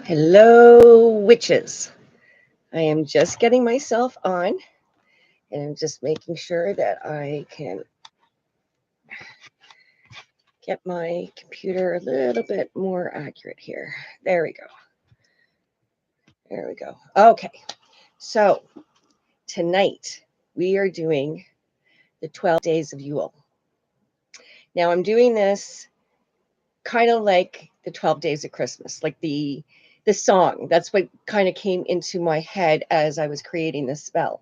Hello, witches. I am just getting myself on and I'm just making sure that I can get my computer a little bit more accurate here. There we go. There we go. Okay. So tonight we are doing the 12 days of Yule. Now I'm doing this kind of like the 12 days of Christmas, like the song. That's what kind of came into my head as I was creating this spell.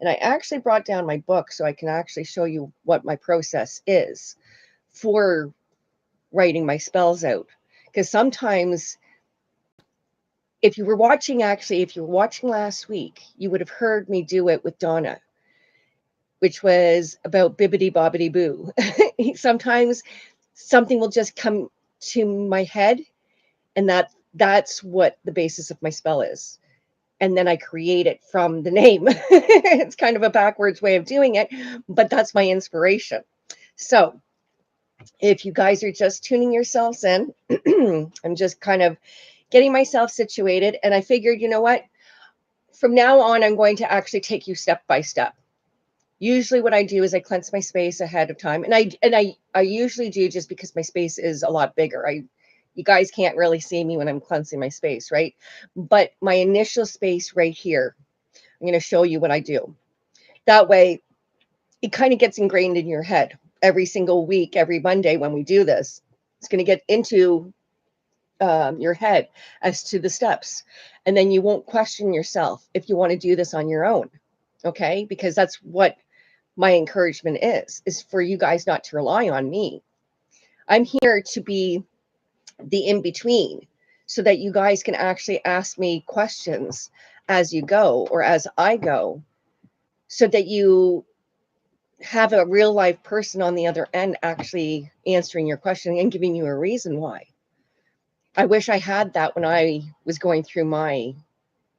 And I actually brought down my book so I can actually show you what my process is for writing my spells out. Because sometimes, if you were watching last week, you would have heard me do it with Donna, which was about bibbity bobbity boo. Sometimes something will just come to my head, and that's what the basis of my spell is. And then I create it from the name. It's kind of a backwards way of doing it, but that's my inspiration. So if you guys are just tuning yourselves in, I'm just kind of getting myself situated. And I figured, you know what? From now on, I'm going to actually take you step by step. Usually what I do is I cleanse my space ahead of time. And I usually do, just because my space is a lot bigger. You guys can't really see me when I'm cleansing my space, right? But my initial space right here, I'm going to show you what I do. That way, it kind of gets ingrained in your head. Every single week, every Monday when we do this, it's going to get into your head as to the steps. And then you won't question yourself if you want to do this on your own. Okay? Because that's what my encouragement is for you guys not to rely on me. I'm here to be the in-between so that you guys can actually ask me questions as you go or as I go, so that you have a real life person on the other end actually answering your question and giving you a reason why. I wish I had that when I was going through my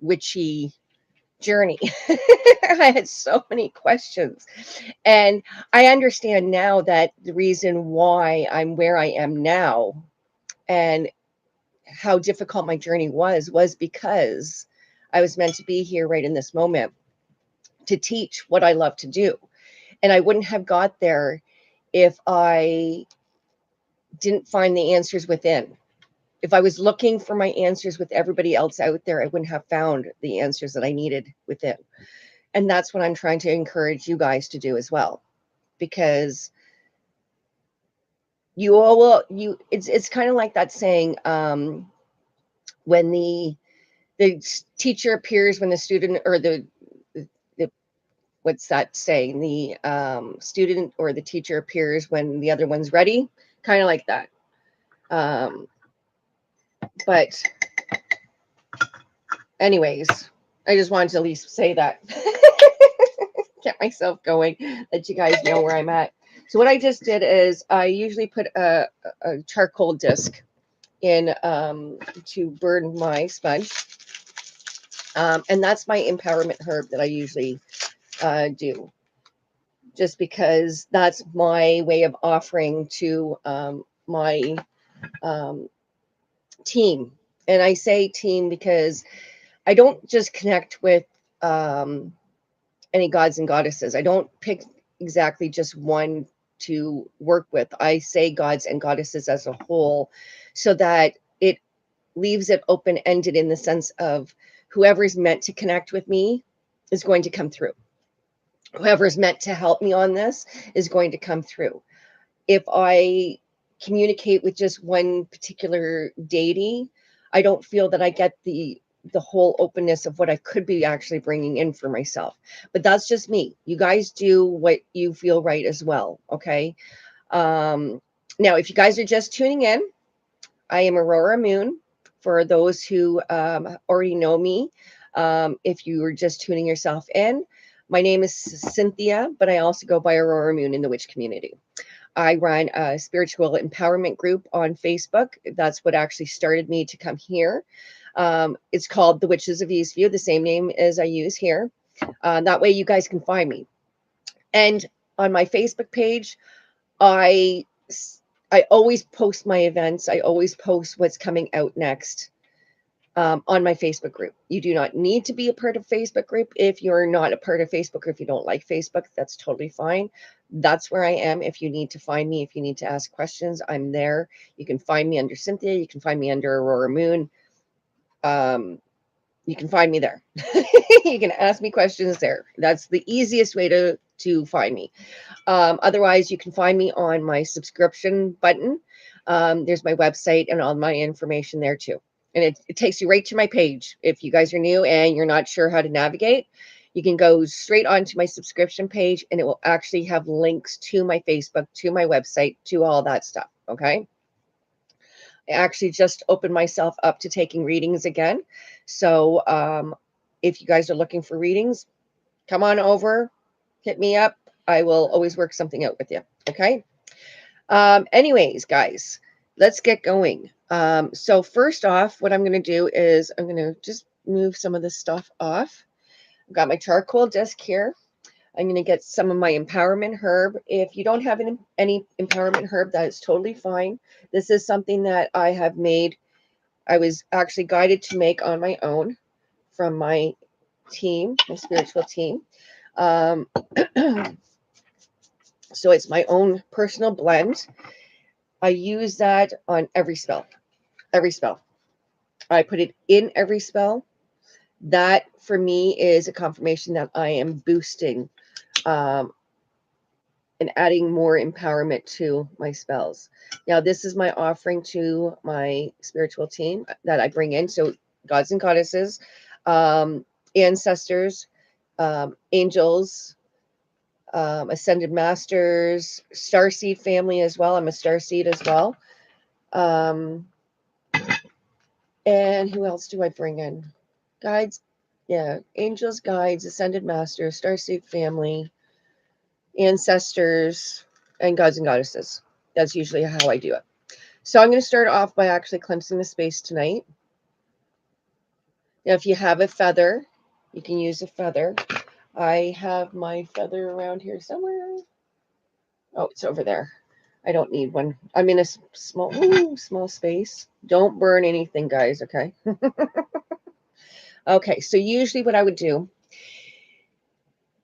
witchy journey. I had so many questions. And I understand now that the reason why I'm where I am now and how difficult my journey was because I was meant to be here right in this moment to teach what I love to do. And I wouldn't have got there if I didn't find the answers within. If I was looking for my answers with everybody else out there, I wouldn't have found the answers that I needed within. And that's what I'm trying to encourage you guys to do as well. Because you all will, it's kind of like that saying, when the teacher appears when the student, or the what's that saying? The student or the teacher appears when the other one's ready, kind of like that. But anyways, I just wanted to at least say that. Get myself going, let you guys know where I'm at. So what I just did is I usually put a charcoal disc in to burn my sponge. And that's my empowerment herb that I usually do, just because that's my way of offering to my team. And I say team because I don't just connect with any gods and goddesses. I don't pick exactly just one to work with. I say gods and goddesses as a whole, so that it leaves it open-ended, in the sense of whoever's meant to connect with me is going to come through. Whoever's meant to help me on this is going to come through. If I communicate with just one particular deity, I don't feel that I get the whole openness of what I could be actually bringing in for myself. But that's just me. You guys do what you feel right as well. Okay. Now, if you guys are just tuning in, I am Aurora Moon. For those who already know me, if you were just tuning yourself in, my name is Cynthia, but I also go by Aurora Moon in the witch community. I run a spiritual empowerment group on Facebook. That's what actually started me to come here. It's called The Witches of Eastview, the same name as I use here. That way you guys can find me. And on my Facebook page, I always post my events. I always post what's coming out next. on my Facebook group. You do not need to be a part of Facebook group. If you're not a part of Facebook, or if you don't like Facebook, that's totally fine. That's where I am. If you need to find me, if you need to ask questions, I'm there. You can find me under Cynthia. You can find me under Aurora Moon. You can find me there. You can ask me questions there. That's the easiest way to find me. Otherwise, you can find me on my subscription button. There's my website and all my information there too. And it takes you right to my page. If you guys are new and you're not sure how to navigate, you can go straight onto my subscription page and it will actually have links to my Facebook, to my website, to all that stuff. Okay. I actually just opened myself up to taking readings again. So if you guys are looking for readings, come on over, hit me up. I will always work something out with you. Okay. Anyways, guys, let's get going. So first off, what I'm going to do is I'm going to just move some of this stuff off. I've got my charcoal disc here. I'm going to get some of my empowerment herb. If you don't have any empowerment herb, that is totally fine. This is something that I have made. I was actually guided to make on my own from my team, my spiritual team. So it's my own personal blend. I use that on every spell. Every spell. I put it in every spell. That for me is a confirmation that I am boosting and adding more empowerment to my spells. Now, this is my offering to my spiritual team that I bring in. So gods and goddesses, ancestors, angels, ascended masters, starseed family as well. I'm a starseed as well. And who else do I bring in? Guides, yeah, angels, guides, ascended masters, starseed family, ancestors, and gods and goddesses. That's usually how I do it. So I'm going to start off by actually cleansing the space tonight. Now, if you have a feather, you can use a feather. I have my feather around here somewhere. Oh, it's over there. I don't need one. I'm in a small space. Don't burn anything, guys, okay? Okay, so usually what I would do,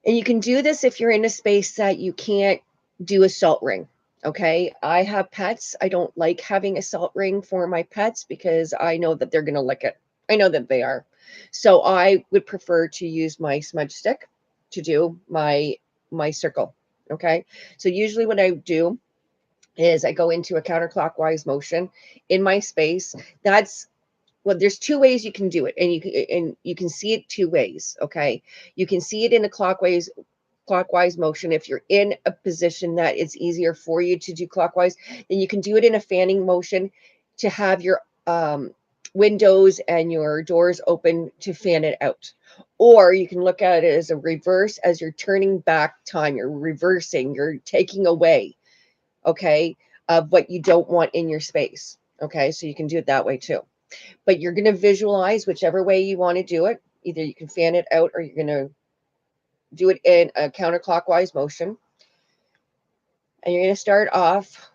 and you can do this if you're in a space that you can't do a salt ring, okay? I have pets. I don't like having a salt ring for my pets because I know that they're going to lick it. I know that they are. So I would prefer to use my smudge stick to do my circle, okay? So usually what I do is I go into a counterclockwise motion in my space. Well, there's two ways you can do it, and you can see it two ways. Okay, you can see it in a clockwise motion. If you're in a position that it's easier for you to do clockwise, then you can do it in a fanning motion to have your windows and your doors open to fan it out. Or you can look at it as a reverse, as you're turning back time. You're reversing. You're taking away, okay, of what you don't want in your space. Okay, so you can do it that way too. But you're going to visualize whichever way you want to do it. Either you can fan it out or you're going to do it in a counterclockwise motion. And you're going to start off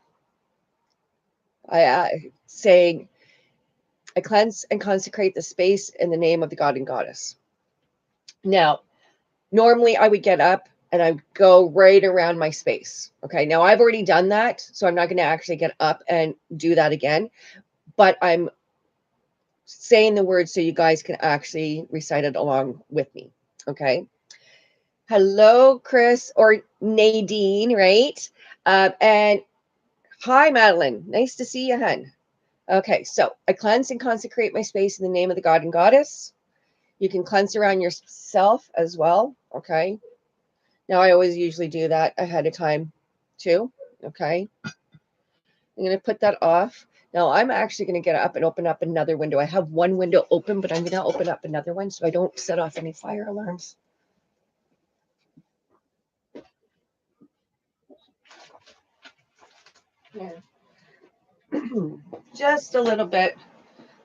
saying, I cleanse and consecrate the space in the name of the god and goddess. Now, normally I would get up and I would go right around my space. Okay, now I've already done that, so I'm not going to actually get up and do that again. But I'm saying the words so you guys can actually recite it along with me. Okay. Hello, Chris or Nadine, right? And hi, Madeline. Nice to see you, hun. Okay, so I cleanse and consecrate my space in the name of the god and goddess. You can cleanse around yourself as well. Okay. Now, I always usually do that ahead of time too. Okay. I'm going to put that off. Now, I'm actually going to get up and open up another window. I have one window open, but I'm going to open up another one so I don't set off any fire alarms. Yeah. Just a little bit.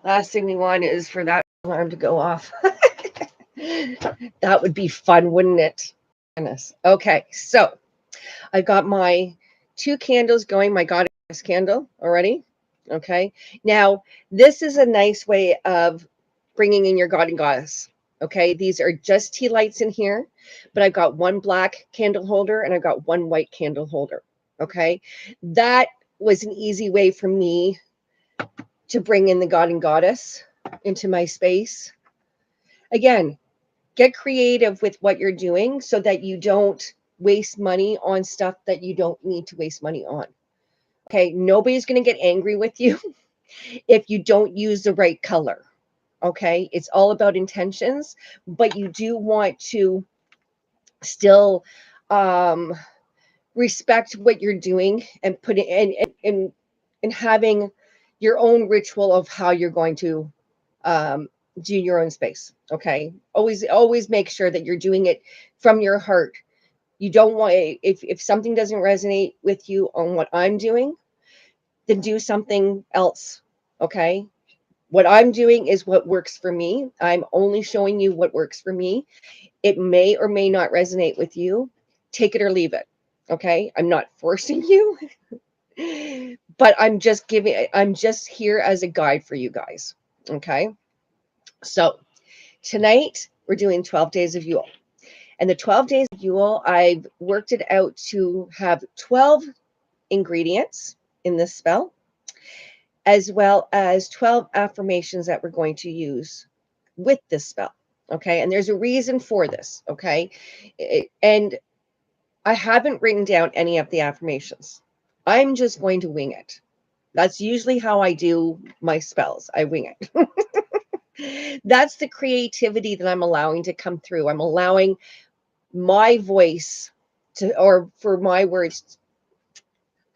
Last thing we want is for that alarm to go off. That would be fun, wouldn't it? Goodness. Okay, so I've got my 2 candles going, my goddess candle already. Okay, now this is a nice way of bringing in your god and goddess. Okay, these are just tea lights in here, but I've got one black candle holder and I've got one white candle holder. Okay, that was an easy way for me to bring in the god and goddess into my space. Again, get creative with what you're doing so that you don't waste money on stuff that you don't need to waste money on. Okay, nobody's going to get angry with you if you don't use the right color. Okay, it's all about intentions, but you do want to still respect what you're doing and put it in having your own ritual of how you're going to do your own space. Okay, always make sure that you're doing it from your heart. You don't want, if something doesn't resonate with you on what I'm doing, then do something else. Okay, what I'm doing is what works for me. I'm only showing you what works for me. It may or may not resonate with you. Take it or leave it. Okay, I'm not forcing you, but I'm just here as a guide for you guys. Okay, so tonight we're doing 12 days of Yule. And the 12 days of Yule, I've worked it out to have 12 ingredients in this spell, as well as 12 affirmations that we're going to use with this spell. Okay, and there's a reason for this. Okay, and I haven't written down any of the affirmations. I'm just going to wing it. That's usually how I do my spells. I wing it. That's the creativity that I'm allowing to come through. I'm allowing my voice to, or for my words,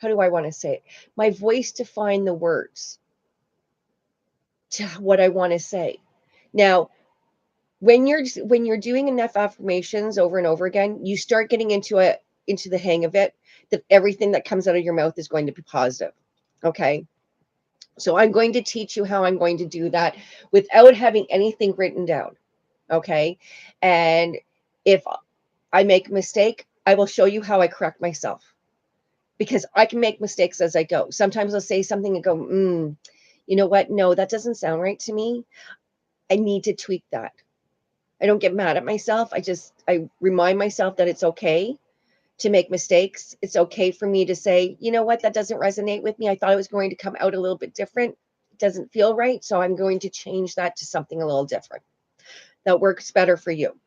how do I want to say it? My voice to find the words to what I want to say. Now, when you're doing enough affirmations over and over again, you start getting into the hang of it, that everything that comes out of your mouth is going to be positive. Okay. So I'm going to teach you how I'm going to do that without having anything written down. Okay. And if I make a mistake, I will show you how I correct myself, because I can make mistakes as I go. Sometimes I'll say something and go, you know what? No, that doesn't sound right to me. I need to tweak that. I don't get mad at myself. I remind myself that it's okay to make mistakes. It's okay for me to say, you know what? That doesn't resonate with me. I thought it was going to come out a little bit different. It doesn't feel right. So I'm going to change that to something a little different that works better for you.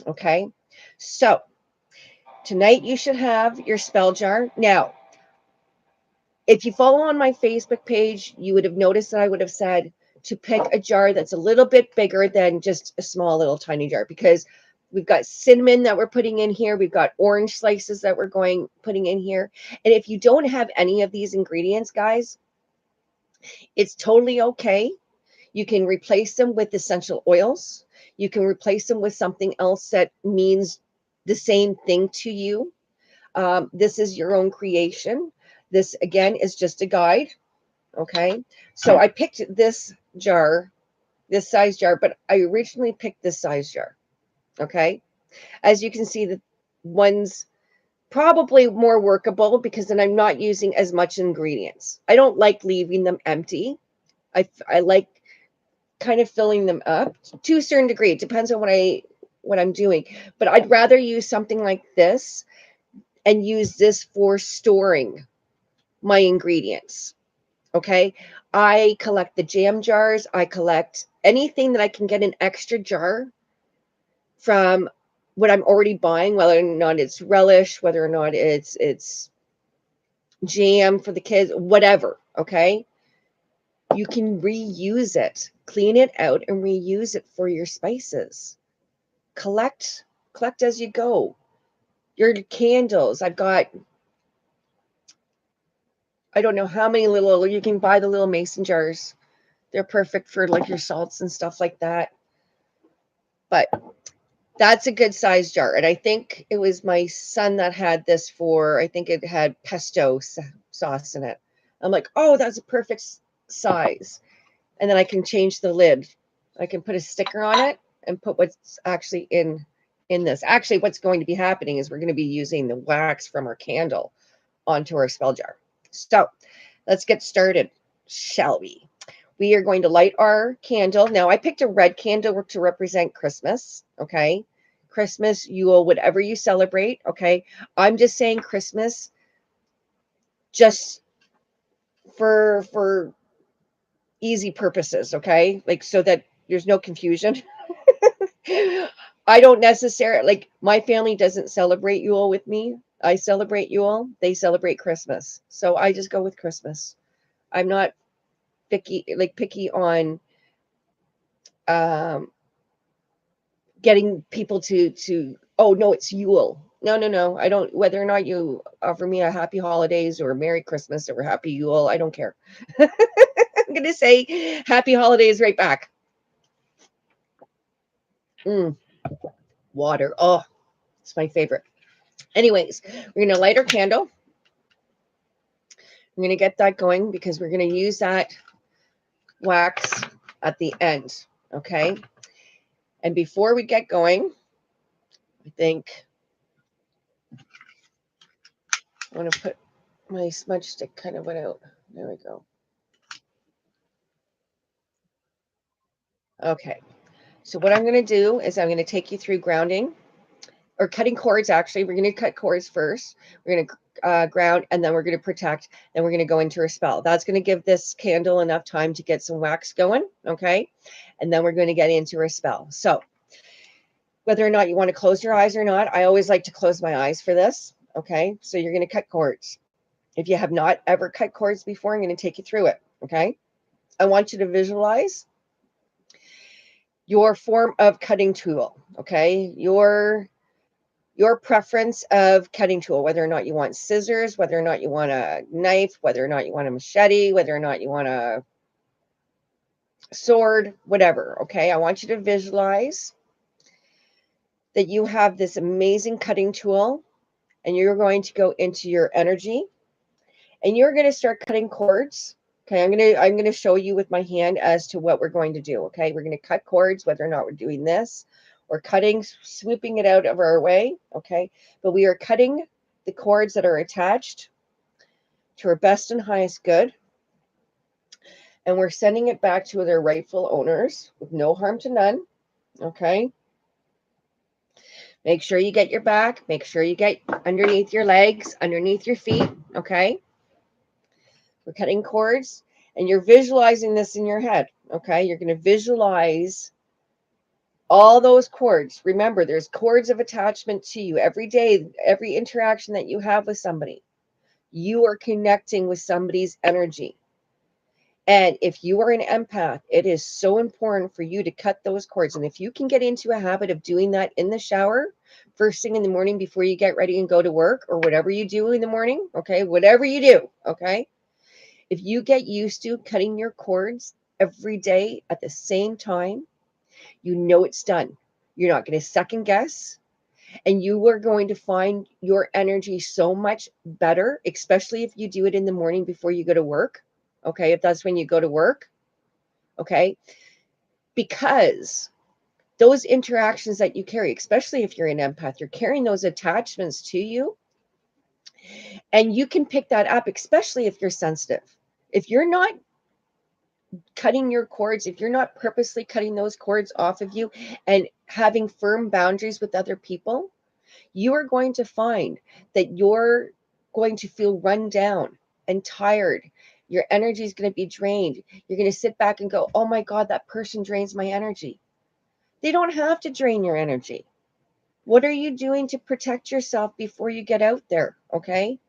Okay. So tonight you should have your spell jar. Now, if you follow on my Facebook page, you would have noticed that I would have said to pick a jar that's a little bit bigger than just a small little tiny jar, because we've got cinnamon that we're putting in here. We've got orange slices that we're putting in here. And if you don't have any of these ingredients, guys, it's totally okay. You can replace them with essential oils. You can replace them with something else that means the same thing to you. This is your own creation. This, again, is just a guide. Okay. So I picked this jar, this size jar, but I originally picked this size jar. Okay. As you can see, the one's probably more workable because then I'm not using as much ingredients. I don't like leaving them empty. I like kind of filling them up to a certain degree. It depends on what I'm doing. But I'd rather use something like this and use this for storing my ingredients. Okay. I collect the jam jars. I collect anything that I can get an extra jar from what I'm already buying, whether or not it's relish, whether or not it's jam for the kids, whatever. Okay. You can reuse it, clean it out and reuse it for your spices. Collect as you go. Your candles. I've got, I don't know how many little, you can buy the little mason jars. They're perfect for like your salts and stuff like that. But that's a good size jar. And I think it was my son that had this for, I think it had pesto sauce in it. I'm like, oh, that's a perfect size. And then I can change the lid. I can put a sticker on it and put what's actually in this. Actually, what's going to be happening is we're going to be using the wax from our candle onto our spell jar. So let's get started, shall we? We are going to light our candle. Now, I picked a red candle to represent Christmas, okay? Christmas, Yule, whatever you celebrate, okay? I'm just saying Christmas just for easy purposes, okay? Like so that there's no confusion. I don't necessarily like my family doesn't celebrate Yule with me. I celebrate Yule, they celebrate Christmas. So I just go with Christmas. I'm not picky on um getting people to oh no, it's Yule. No. I don't whether or not you offer me a happy holidays or a Merry Christmas or a happy Yule, I don't care. I'm gonna say happy holidays right back. Mm, water. Oh, it's my favorite. Anyways, we're gonna light our candle. I'm gonna get that going because we're gonna use that wax at the end. Okay. And before we get going, I think I want to put my smudge stick kind of went out. There we go. Okay. So what I'm going to do is I'm going to take you through grounding or cutting cords. Actually, we're going to cut cords first. We're going to ground and then we're going to protect. Then we're going to go into a spell. That's going to give this candle enough time to get some wax going. Okay. And then we're going to get into a spell. So whether or not you want to close your eyes or not, I always like to close my eyes for this. Okay. So you're going to cut cords. If you have not ever cut cords before, I'm going to take you through it. Okay. I want you to visualize your form of cutting tool. Okay. Your preference of cutting tool, whether or not you want scissors, whether or not you want a knife, whether or not you want a machete, whether or not you want a sword, whatever. Okay. I want you to visualize that you have this amazing cutting tool and you're going to go into your energy and you're going to start cutting cords. Okay, I'm going to show you with my hand as to what we're going to do. Okay, we're going to cut cords, whether or not we're doing this or cutting, swooping it out of our way. Okay, but we are cutting the cords that are attached to our best and highest good, and we're sending it back to their rightful owners with no harm to none. Okay, make sure you get your back, make sure you get underneath your legs, underneath your feet. Okay. We're cutting cords and you're visualizing this in your head. Okay. You're going to visualize all those cords. Remember, there's cords of attachment to you every day, every interaction that you have with somebody. You are connecting with somebody's energy. And if you are an empath, it is so important for you to cut those cords. And if you can get into a habit of doing that in the shower, first thing in the morning before you get ready and go to work or whatever you do in the morning, okay, whatever you do, okay, if you get used to cutting your cords every day at the same time, you know it's done. You're not going to second guess, and you are going to find your energy so much better, especially if you do it in the morning before you go to work. Okay, if that's when you go to work. Okay, because those interactions that you carry, especially if you're an empath, you're carrying those attachments to you, and you can pick that up, especially if you're sensitive. If you're not cutting your cords, if you're not purposely cutting those cords off of you and having firm boundaries with other people, you are going to find that you're going to feel run down and tired. Your energy is going to be drained. You're going to sit back and go, oh my God, that person drains my energy. They don't have to drain your energy. What are you doing to protect yourself before you get out there? Okay.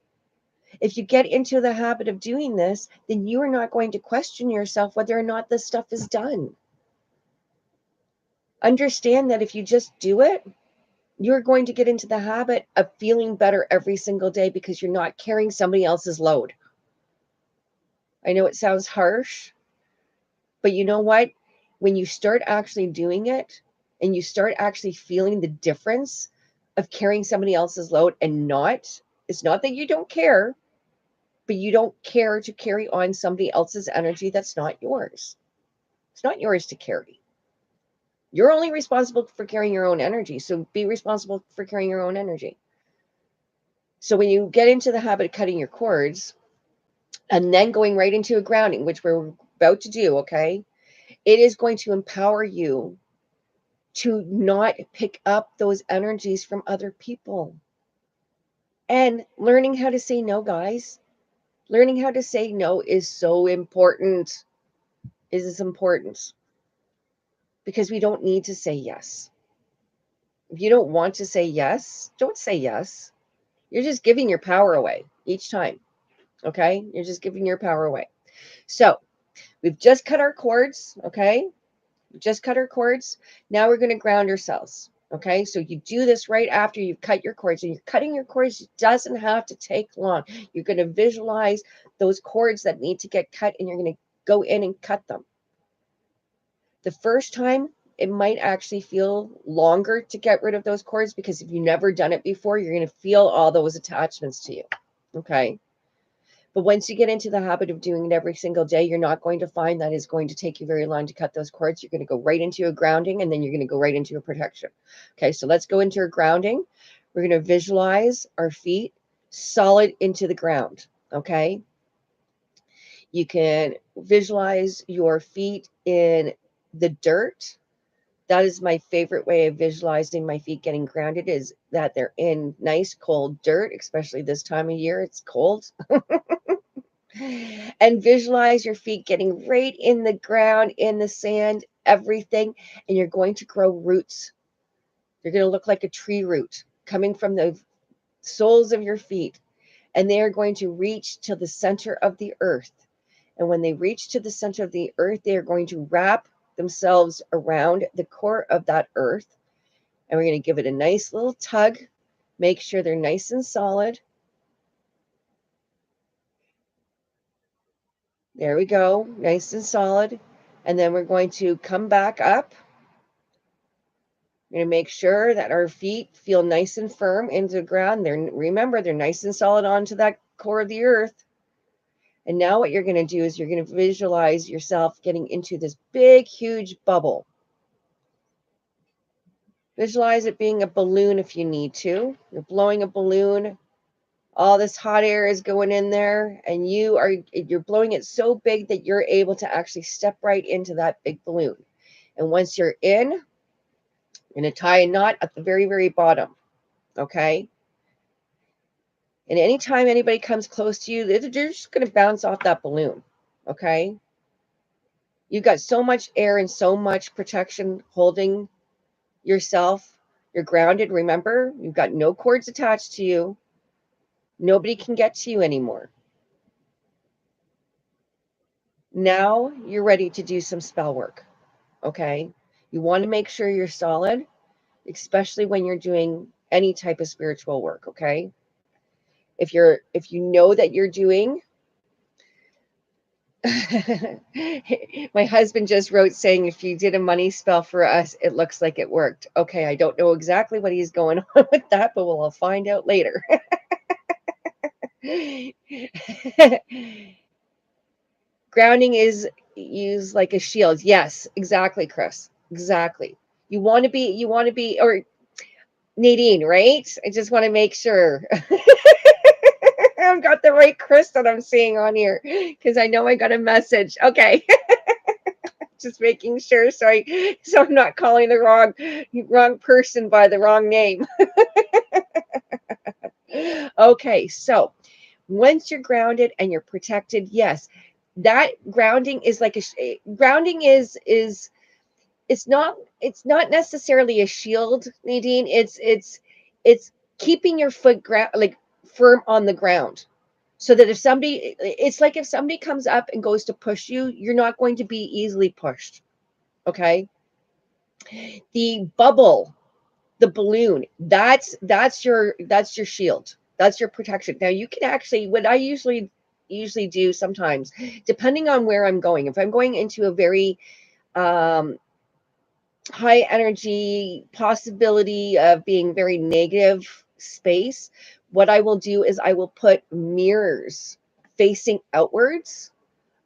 If you get into the habit of doing this, then you are not going to question yourself whether or not this stuff is done. Understand that if you just do it, you're going to get into the habit of feeling better every single day because you're not carrying somebody else's load. I know it sounds harsh, but you know what? When you start actually doing it and you start actually feeling the difference of carrying somebody else's load and not, it's not that you don't care, but you don't care to carry on somebody else's energy that's not yours. It's not yours to carry. You're only responsible for carrying your own energy. So be responsible for carrying your own energy. So when you get into the habit of cutting your cords and then going right into a grounding, which we're about to do, okay, it is going to empower you to not pick up those energies from other people. And learning how to say no, guys. Learning how to say no is so important. Is important because we don't need to say yes. If you don't want to say yes, don't say yes. You're just giving your power away each time. Okay? You're just giving your power away. So we've just cut our cords. Okay? We've just cut our cords. Now we're going to ground ourselves. Okay? So you do this right after you've cut your cords. And you're cutting your cords. It doesn't have to take long. You're going to visualize those cords that need to get cut, and you're going to go in and cut them. The first time, it might actually feel longer to get rid of those cords, because if you've never done it before, you're going to feel all those attachments to you. Okay. But once you get into the habit of doing it every single day, you're not going to find that it's going to take you very long to cut those cords. You're going to go right into a grounding, and then you're going to go right into a protection. Okay. So let's go into a grounding. We're going to visualize our feet solid into the ground. Okay. You can visualize your feet in the dirt. That is my favorite way of visualizing my feet getting grounded, is that they're in nice cold dirt, especially this time of year. It's cold. And visualize your feet getting right in the ground, in the sand, everything. And you're going to grow roots. You're going to look like a tree root coming from the soles of your feet. And they are going to reach to the center of the earth. And when they reach to the center of the earth, they are going to wrap themselves around the core of that earth. And we're going to give it a nice little tug. Make sure they're nice and solid. There we go. Nice and solid. And then we're going to come back up. We're going to make sure that our feet feel nice and firm into the ground. Remember, they're nice and solid onto that core of the earth. And now what you're going to do is you're going to visualize yourself getting into this big, huge bubble. Visualize it being a balloon if you need to. You're blowing a balloon. All this hot air is going in there, and you're blowing it so big that you're able to actually step right into that big balloon. And once you're in, you're going to tie a knot at the very, very bottom. Okay? And anytime anybody comes close to you, they're just going to bounce off that balloon. Okay? You've got so much air and so much protection holding yourself. You're grounded. Remember, you've got no cords attached to you. Nobody can get to you anymore. Now you're ready to do some spell work. Okay? You want to make sure you're solid, especially when you're doing any type of spiritual work. Okay? If you know that you're doing my husband just wrote saying, if you did a money spell for us, it looks like it worked. Okay, I don't know exactly what he's going on with that, but we'll find out later. Grounding is used like a shield. Yes, exactly, Chris. Exactly. You want to be, or Nadine, right? I just want to make sure I've got the right Chris that I'm seeing on here, because I know I got a message. Okay. Just making sure, so I'm not calling the wrong person by the wrong name. Okay, so once you're grounded and you're protected, yes, that grounding is like grounding is it's not necessarily a shield, Nadine. It's keeping your foot like firm on the ground, so that it's like if somebody comes up and goes to push you, you're not going to be easily pushed. Okay. The bubble, the balloon, that's your shield. That's your protection. Now you can actually, what I usually do sometimes, depending on where I'm going, if I'm going into a very high energy possibility of being very negative space, what I will do is I will put mirrors facing outwards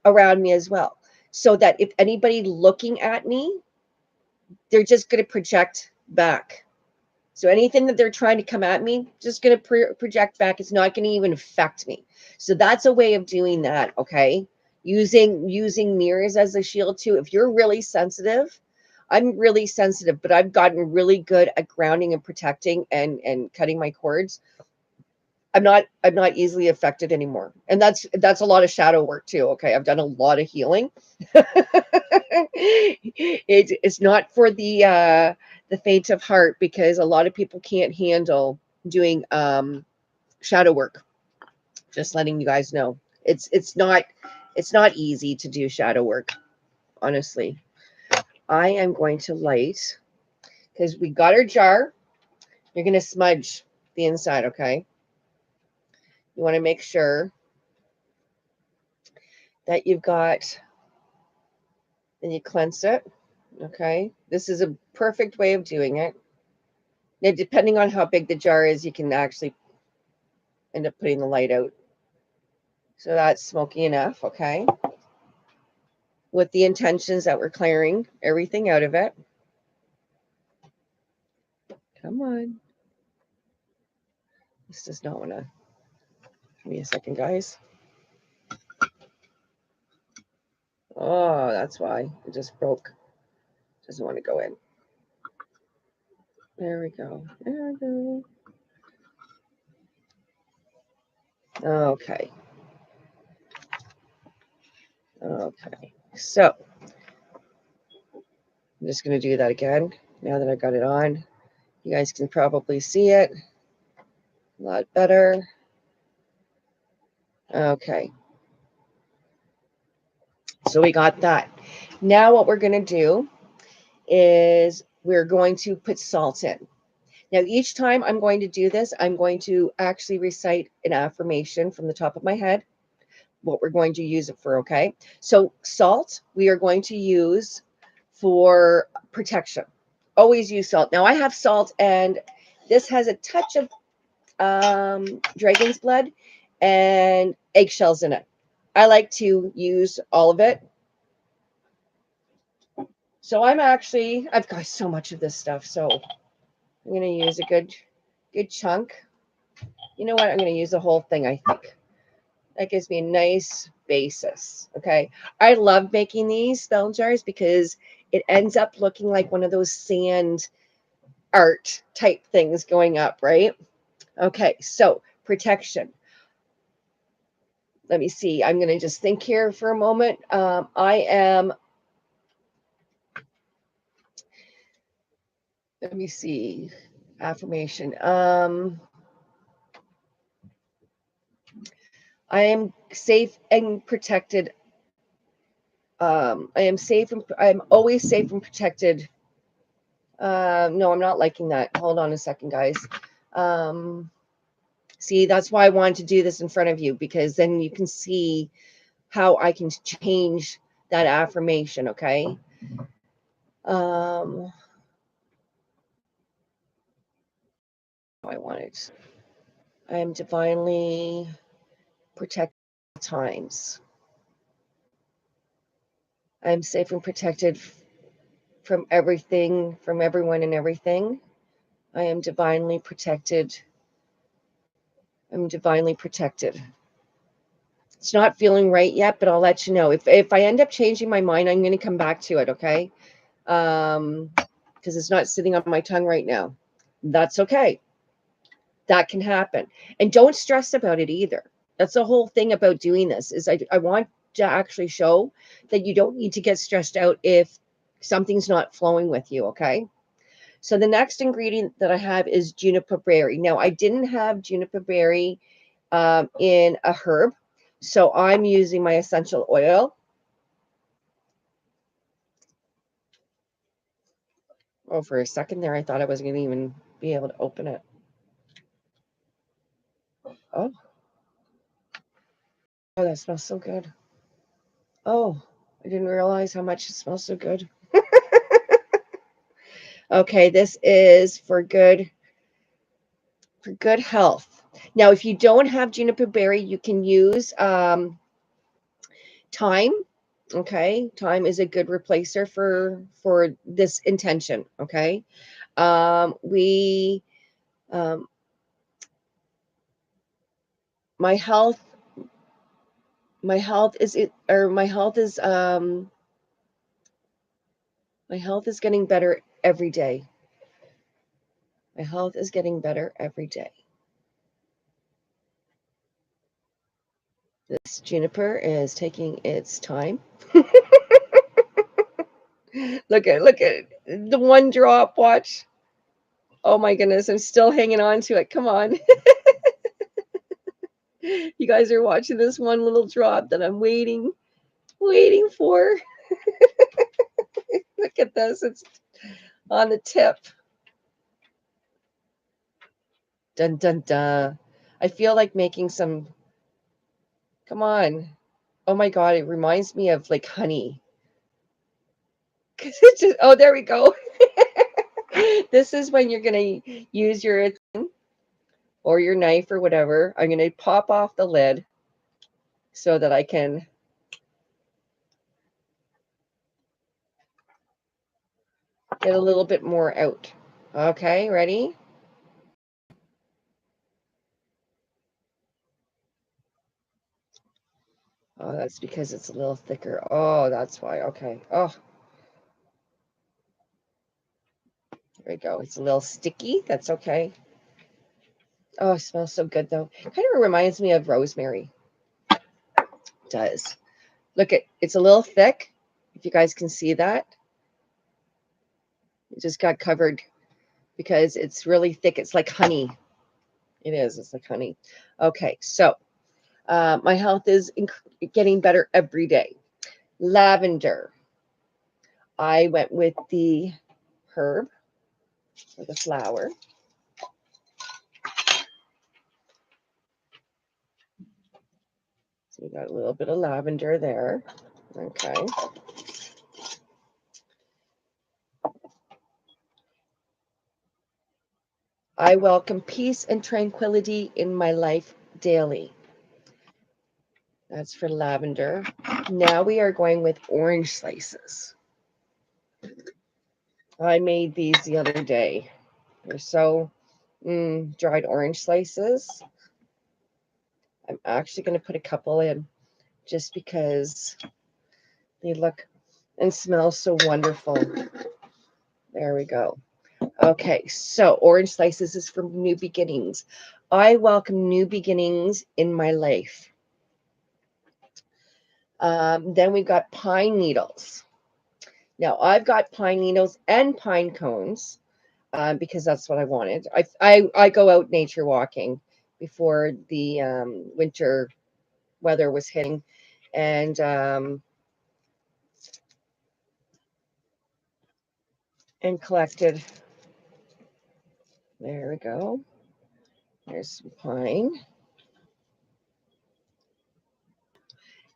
around me as well, so that if anybody looking at me, they're just going to project back. So anything that they're trying to come at me, just going to project back. It's not going to even affect me. So that's a way of doing that. Okay. using mirrors as a shield too. If you're really sensitive, I'm really sensitive, but I've gotten really good at grounding and protecting and cutting my cords. I'm not easily affected anymore. And that's a lot of shadow work too. Okay. I've done a lot of healing. It's not for the faint of heart, because a lot of people can't handle doing shadow work. Just letting you guys know. It's not easy to do shadow work, honestly. I am going to light, because we got our jar. You're going to smudge the inside, okay? You want to make sure that you've got, and you cleanse it, okay? This is a perfect way of doing it. Now, depending on how big the jar is, you can actually end up putting the light out. So that's smoky enough, okay? With the intentions that we're clearing everything out of it. Come on. This does not want to. Give me a second, guys. Oh, that's why it just broke. Doesn't want to go in. There we go. There we go. Okay. Okay. So I'm just going to do that again. Now that I got it on, you guys can probably see it a lot better. Okay. So we got that. Now what we're going to do is we're going to put salt in. Now, each time I'm going to do this, I'm going to actually recite an affirmation from the top of my head, what we're going to use it for, okay? So salt, we are going to use for protection. Always use salt. Now, I have salt, and this has a touch of dragon's blood and eggshells in it. I like to use all of it. So I've got so much of this stuff, so I'm going to use a good chunk. You know what? I'm going to use the whole thing, I think. That gives me a nice basis. Okay. I love making these spell jars because it ends up looking like one of those sand art type things going up, right? Okay. So protection. Let me see. I'm going to just think here for a moment. Let me see. Affirmation. I am safe and protected. I'm always safe and protected. No, I'm not liking that. Hold on a second, guys. See, that's why I wanted to do this in front of you, because then you can see how I can change that affirmation, okay? I want it. I am divinely protected at all times. I am safe and protected from everything, from everyone and everything. I am divinely protected. I'm divinely protected. It's not feeling right yet, but I'll let you know. If I end up changing my mind, I'm going to come back to it, okay? Because it's not sitting on my tongue right now. That's okay. That can happen. And don't stress about it either. That's the whole thing about doing this, is I want to actually show that you don't need to get stressed out if something's not flowing with you, okay? So the next ingredient that I have is juniper berry. Now, I didn't have juniper berry in a herb, so I'm using my essential oil. Oh, for a second there, I thought I wasn't going to even be able to open it. Oh, that smells so good. Oh, I didn't realize how much it smells so good. Okay, this is for good health. Now, if you don't have juniper berry, you can use thyme. Okay, thyme is a good replacer for this intention. Okay, we my health my health is my health is getting better every day. My health is getting better every day. This juniper is taking its time. Look at the one drop. Watch. Oh my goodness, I'm still hanging on to it. Come on. You guys are watching this one little drop that I'm waiting for. Look at this. It's on the tip. Dun dun dun. I feel like making some. Come on. Oh my God, it reminds me of like honey. Cause it's just, oh, there we go. This is when you're gonna use your or your knife or whatever. I'm gonna pop off the lid so that I can get a little bit more out. Okay, ready? Oh, that's because it's a little thicker. Oh, that's why. Okay. Oh, there we go. It's a little sticky. That's okay. Oh, it smells so good though. Kind of reminds me of rosemary. It does. Look it's a little thick. If you guys can see that. It just got covered because it's really thick. It's like honey. It is. It's like honey. Okay, so my health is getting better every day. Lavender. I went with the herb or the flower. So we got a little bit of lavender there. Okay. I welcome peace and tranquility in my life daily. That's for lavender. Now we are going with orange slices. I made these the other day. They're so dried orange slices. I'm actually going to put a couple in just because they look and smell so wonderful. There we go. Okay, so orange slices is for new beginnings. I welcome new beginnings in my life. Then we've got pine needles. Now I've got pine needles and pine cones because that's what I wanted. I go out nature walking before the winter weather was hitting, and collected. There we go. There's some pine.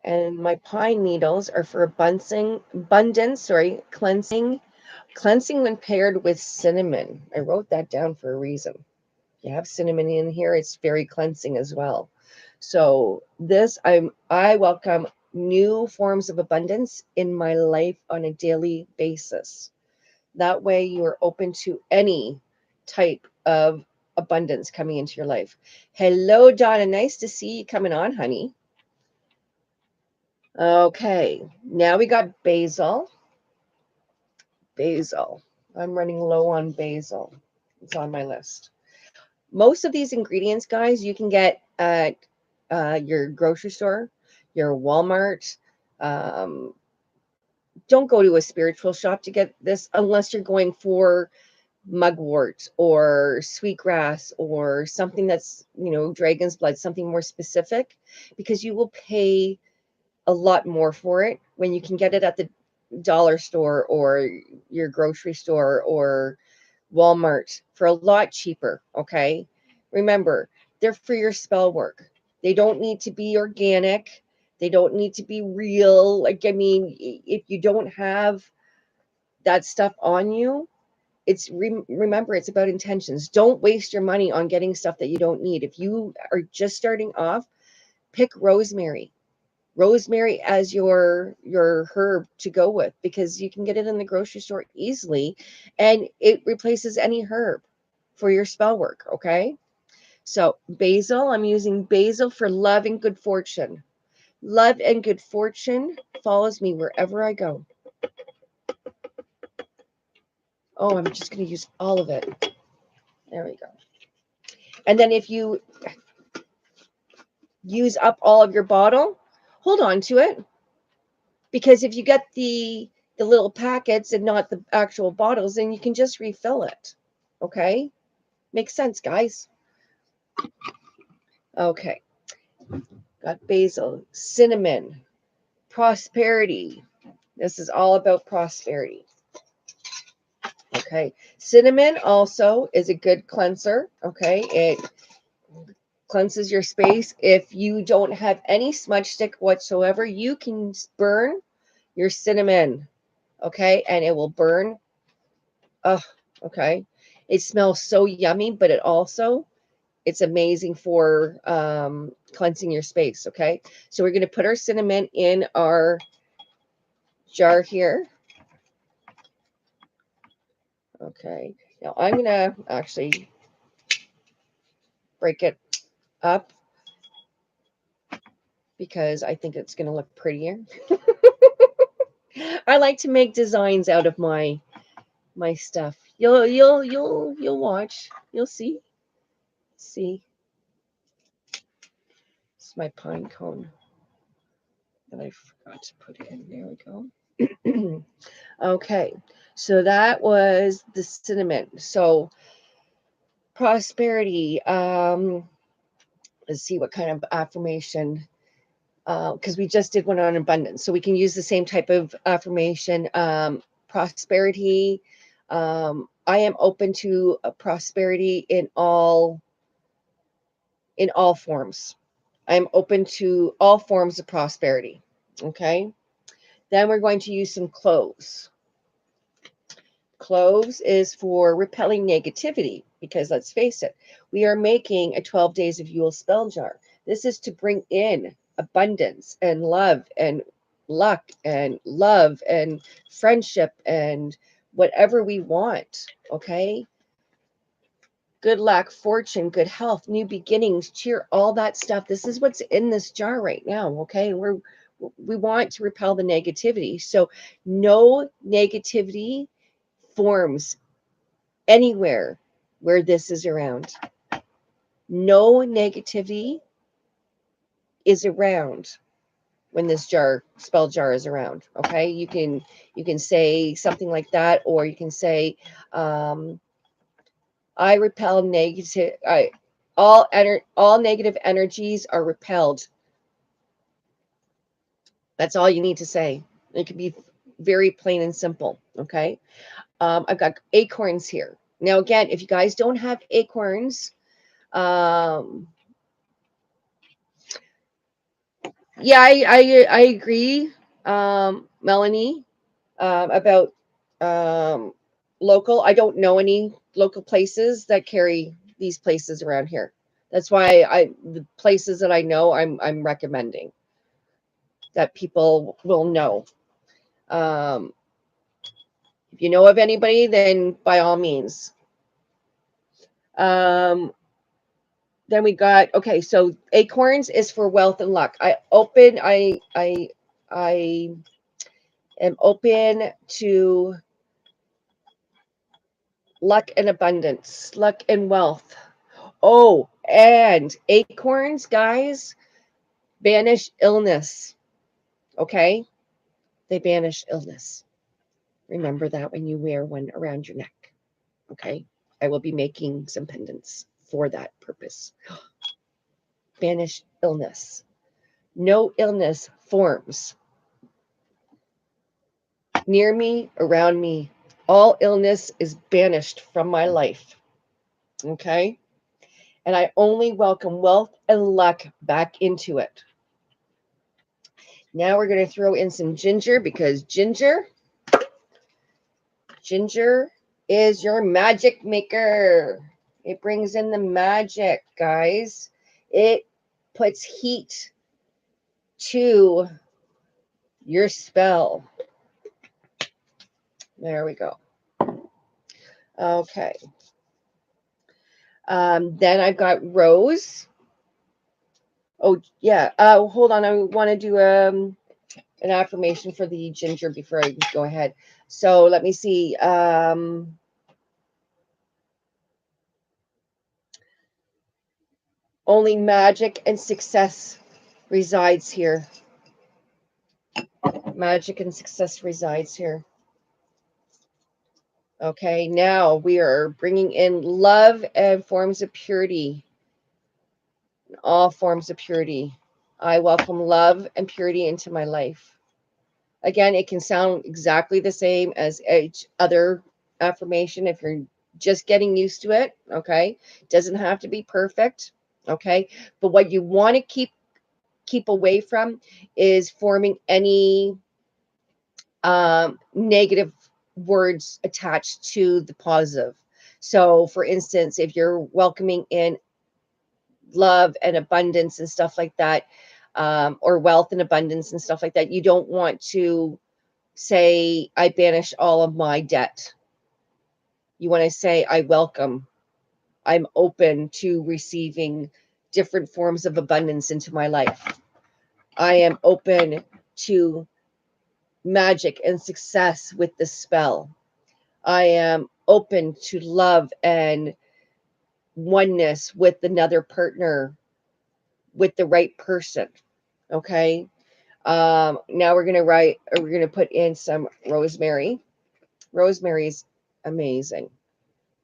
And my pine needles are for cleansing when paired with cinnamon. I wrote that down for a reason. You have cinnamon in here, it's very cleansing as well. So I welcome new forms of abundance in my life on a daily basis. That way you are open to any type of abundance coming into your life. Hello, Donna. Nice to see you coming on, honey. Okay, now we got basil. Basil. I'm running low on basil. It's on my list. Most of these ingredients, guys, you can get at your grocery store, your Walmart. Um, don't go to a spiritual shop to get this unless you're going for mugwort or sweetgrass or something that's, dragon's blood, something more specific, because you will pay a lot more for it when you can get it at the dollar store or your grocery store or Walmart for a lot cheaper. Okay. Remember, they're for your spell work. They don't need to be organic. They don't need to be real. Like, I mean, if you don't have that stuff on you, remember, it's about intentions. Don't waste your money on getting stuff that you don't need. If you are just starting off, pick rosemary as your herb to go with, because you can get it in the grocery store easily and it replaces any herb for your spell work. Okay, so basil, I'm using basil for love and good fortune. Love and good fortune follows me wherever I go. Oh, I'm just going to use all of it. There we go. And then if you use up all of your bottle, hold on to it. Because if you get the little packets and not the actual bottles, then you can just refill it. Okay? Makes sense, guys. Okay. Got basil, cinnamon, prosperity. This is all about prosperity. Okay. Cinnamon also is a good cleanser. Okay. It cleanses your space. If you don't have any smudge stick whatsoever, you can burn your cinnamon. Okay. And it will burn. Oh, okay. It smells so yummy, but it's amazing for cleansing your space. Okay. So we're going to put our cinnamon in our jar here. Okay. Now I'm going to actually break it up because I think it's going to look prettier. I like to make designs out of my stuff. You'll watch. You'll see. See. It's my pine cone that I forgot to put in. There we go. Okay. So that was the cinnamon. So prosperity. Let's see what kind of affirmation. Because we just did one on abundance. So we can use the same type of affirmation. Prosperity. I am open to prosperity in all forms. I'm open to all forms of prosperity. Okay. Then we're going to use some cloves. Cloves is for repelling negativity because let's face it, we are making a 12 days of Yule spell jar. This is to bring in abundance and love and luck and love and friendship and whatever we want. Okay. Good luck, fortune, good health, new beginnings, cheer, all that stuff. This is what's in this jar right now. Okay. We want to repel the negativity. So no negativity forms anywhere where this is around. No negativity is around when this spell jar is around. Okay. You can say something like that, or you can say, I repel negative. All negative energies are repelled. That's all you need to say. It can be very plain and simple. Okay. I've got acorns here. Now, again, if you guys don't have acorns, yeah, I agree, Melanie, about local. I don't know any local places that carry these places around here. That's why the places that I know, I'm recommending that people will know. If you know of anybody, then by all means. Then we got, okay, so acorns is for wealth and luck. I am open to luck and abundance, luck and wealth. Oh, and acorns, guys, banish illness. Okay? They banish illness. Remember that when you wear one around your neck. Okay? I will be making some pendants for that purpose. Banish illness. No illness forms near me, around me. All illness is banished from my life. Okay? And I only welcome wealth and luck back into it. Now we're going to throw in some ginger because ginger is your magic maker. It brings in the magic, guys. It puts heat to your spell. There we go. Okay. Then I've got rose. Oh, yeah. Hold on. I want to do an affirmation for the ginger before I go ahead. So let me see. Only magic and success resides here. Magic and success resides here. Okay, now we are bringing in love and forms of purity. All forms of purity. I welcome love and purity into my life. Again, it can sound exactly the same as each other affirmation if you're just getting used to it. Okay, it doesn't have to be perfect. Okay, but what you want to keep away from is forming any negative words attached to the positive. So, for instance, if you're welcoming in love and abundance and stuff like that, or wealth and abundance and stuff like that, you don't want to say, I banish all of my debt. You want to say, I welcome, I'm open to receiving different forms of abundance into my life. I am open to magic and success with the spell. I am open to love and oneness with another partner, with the right person. Okay. Now we're gonna put in some rosemary. Rosemary is amazing.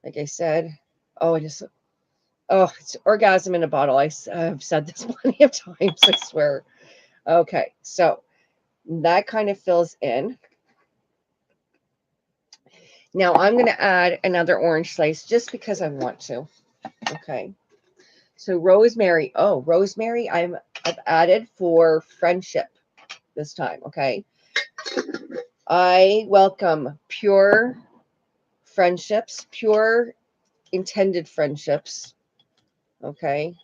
Like I said, oh, it's orgasm in a bottle. I've said this plenty of times, I swear. Okay, so that kind of fills in. Now I'm going to add another orange slice just because I want to. Okay. So rosemary. Oh, rosemary I've added for friendship this time. Okay. I welcome pure friendships, pure intended friendships. Okay.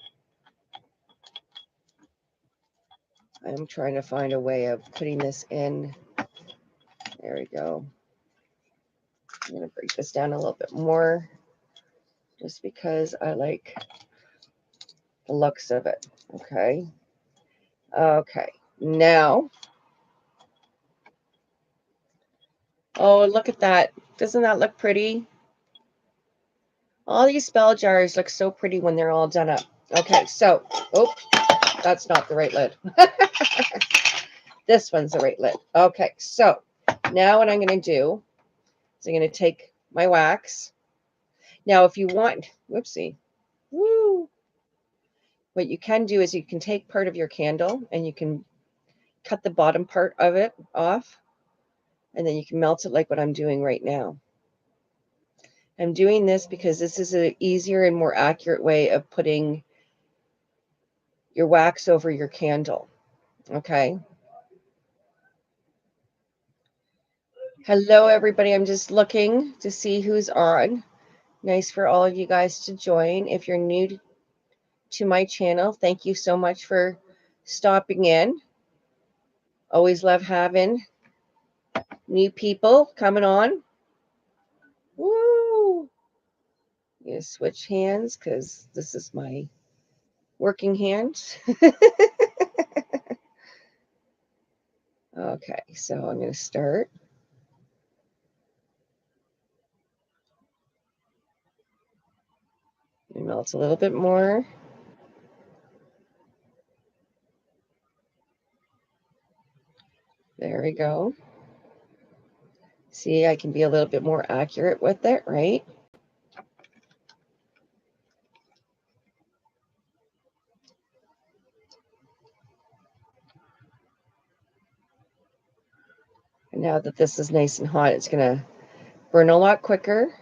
I'm trying to find a way of putting this in. There we go. I'm going to break this down a little bit more just because I like the looks of it. Okay. Okay. Now, oh, look at that. Doesn't that look pretty? All these spell jars look so pretty when they're all done up. Okay, so, oh, that's not the right lid. This one's the right lid. Okay, so now what I'm going to do is I'm going to take my wax. Now, if you want, whoopsie, woo, what you can do is you can take part of your candle and you can cut the bottom part of it off, and then you can melt it like what I'm doing right now. I'm doing this because this is an easier and more accurate way of putting your wax over your candle. Okay. Hello, everybody. I'm just looking to see who's on. Nice for all of you guys to join. If you're new to my channel, thank you so much for stopping in. Always love having new people coming on. Woo! I'm gonna switch hands because this is my working hand. Okay, so I'm going to start. Melt a little bit more. There we go. See, I can be a little bit more accurate with it, right? And now that this is nice and hot, it's going to burn a lot quicker.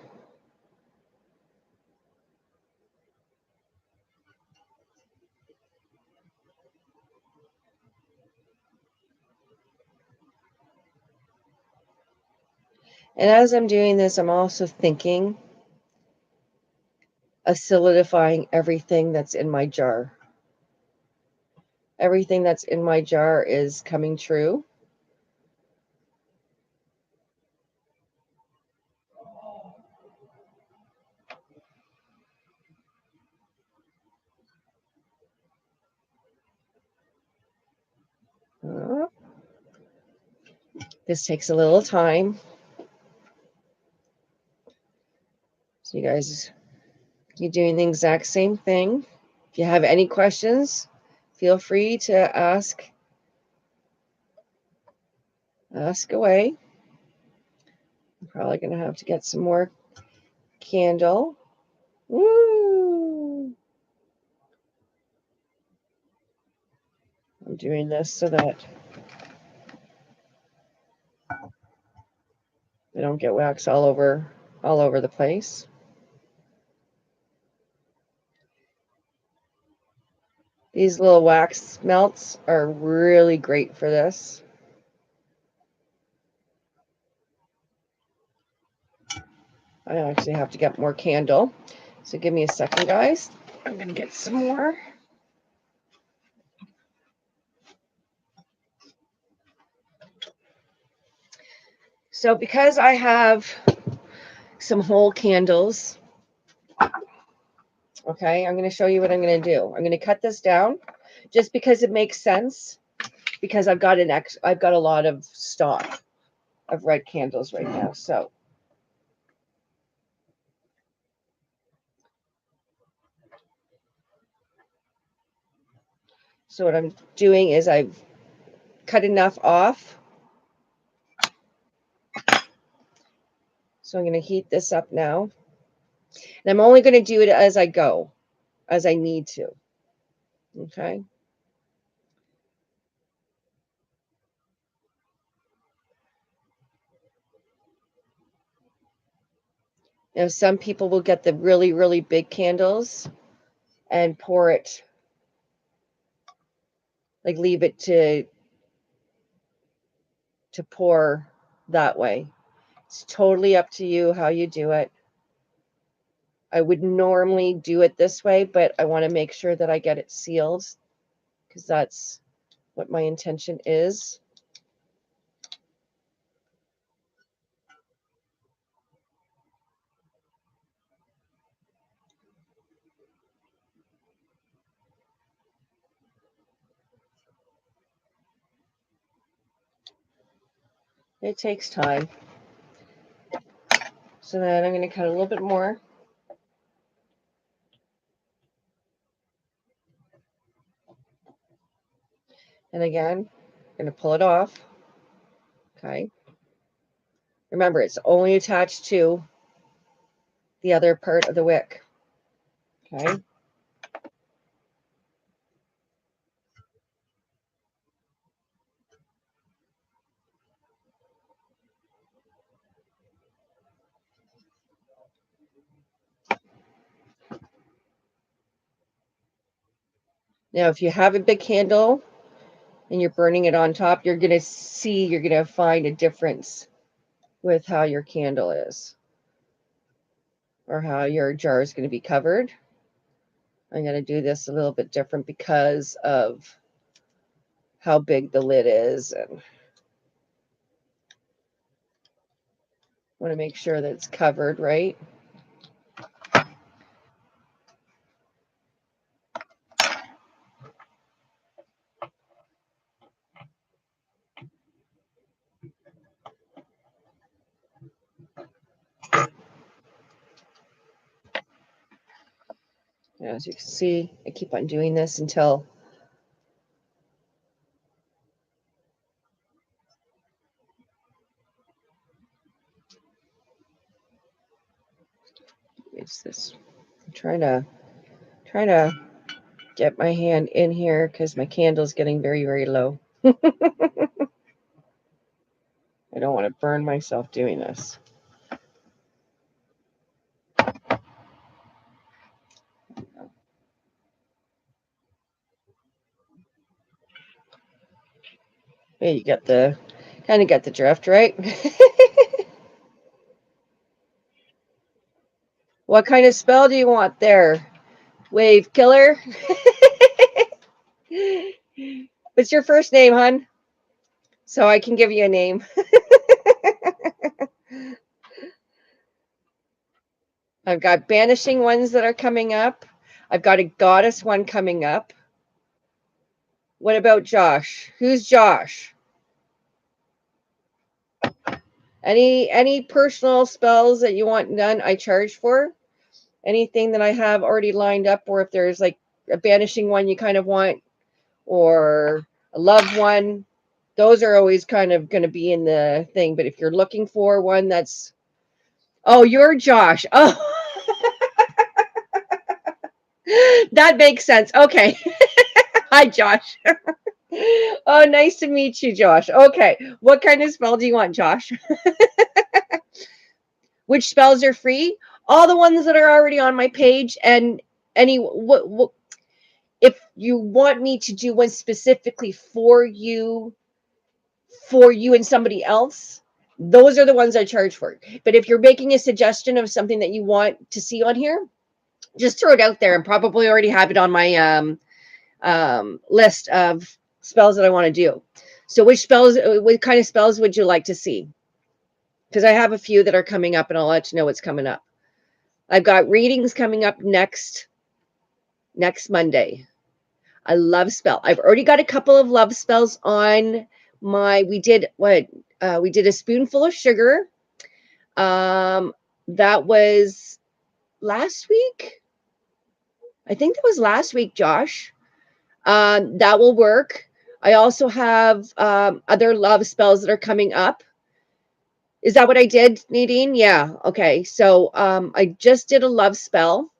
And as I'm doing this, I'm also thinking of solidifying everything that's in my jar. Everything that's in my jar is coming true. This takes a little time. So you guys, you're doing the exact same thing. If you have any questions, feel free to ask away. I'm probably going to have to get some more candle. Woo! I'm doing this so that they don't get wax all over the place. These little wax melts are really great for this. I actually have to get more candle. So give me a second, guys. I'm going to get some more. So because I have some whole candles, okay, I'm going to show you what I'm going to do. I'm going to cut this down just because it makes sense, because I've got a lot of stock of red candles right now. So what I'm doing is I've cut enough off. So I'm going to heat this up now. And I'm only going to do it as I go, as I need to. Okay. Now, some people will get the really, really big candles and pour it, like leave it to pour that way. It's totally up to you how you do it. I would normally do it this way, but I want to make sure that I get it sealed, because that's what my intention is. It takes time. So then I'm going to cut a little bit more. And again, I'm going to pull it off. Okay. Remember, it's only attached to the other part of the wick. Okay. Now, if you have a big candle and you're burning it on top, you're going to find a difference with how your candle is, or how your jar is going to be covered. I'm going to do this a little bit different because of how big the lid is, and want to make sure that it's covered right. As you can see, I keep on doing this until it's this. I'm trying to get my hand in here because my candle's getting very, very low. I don't want to burn myself doing this. Yeah, you got the kind of got the drift, right? What kind of spell do you want there? Wave killer? What's your first name, hon? So I can give you a name. I've got banishing ones that are coming up. I've got a goddess one coming up. What about Josh? Who's Josh? Any personal spells that you want done, I charge for. Anything that I have already lined up, or if there's like a banishing one you kind of want, or a loved one, those are always kind of going to be in the thing. But if you're looking for one that's, oh, you're Josh. Oh, that makes sense. Okay. Hi, Josh. Oh, nice to meet you, Josh. Okay. What kind of spell do you want, Josh? Which spells are free? All the ones that are already on my page, and any what if you want me to do one specifically for you and somebody else, those are the ones I charge for. But if you're making a suggestion of something that you want to see on here, just throw it out there, and probably already have it on my list of spells that I want to do. So what kind of spells would you like to see? Because I have a few that are coming up, and I'll let you know what's coming up. I've got readings coming up next Monday. I love spell. I've already got a couple of love spells on we did a spoonful of sugar. That was last week. I think that was last week, Josh. That will work. I also have other love spells that are coming up. Is that what I did, Nadine? Yeah. Okay. So I just did a love spell,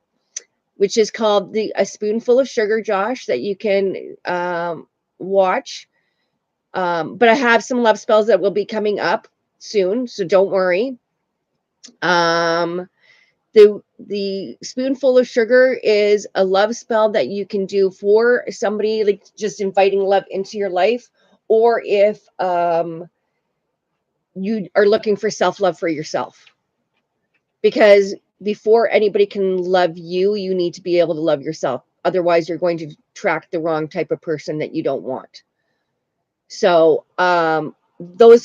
which is called a spoonful of sugar, Josh, that you can watch. But I have some love spells that will be coming up soon, so don't worry. The spoonful of sugar is a love spell that you can do for somebody, like just inviting love into your life, or if you are looking for self-love for yourself. Because before anybody can love you, you need to be able to love yourself. Otherwise, you're going to attract the wrong type of person that you don't want. So those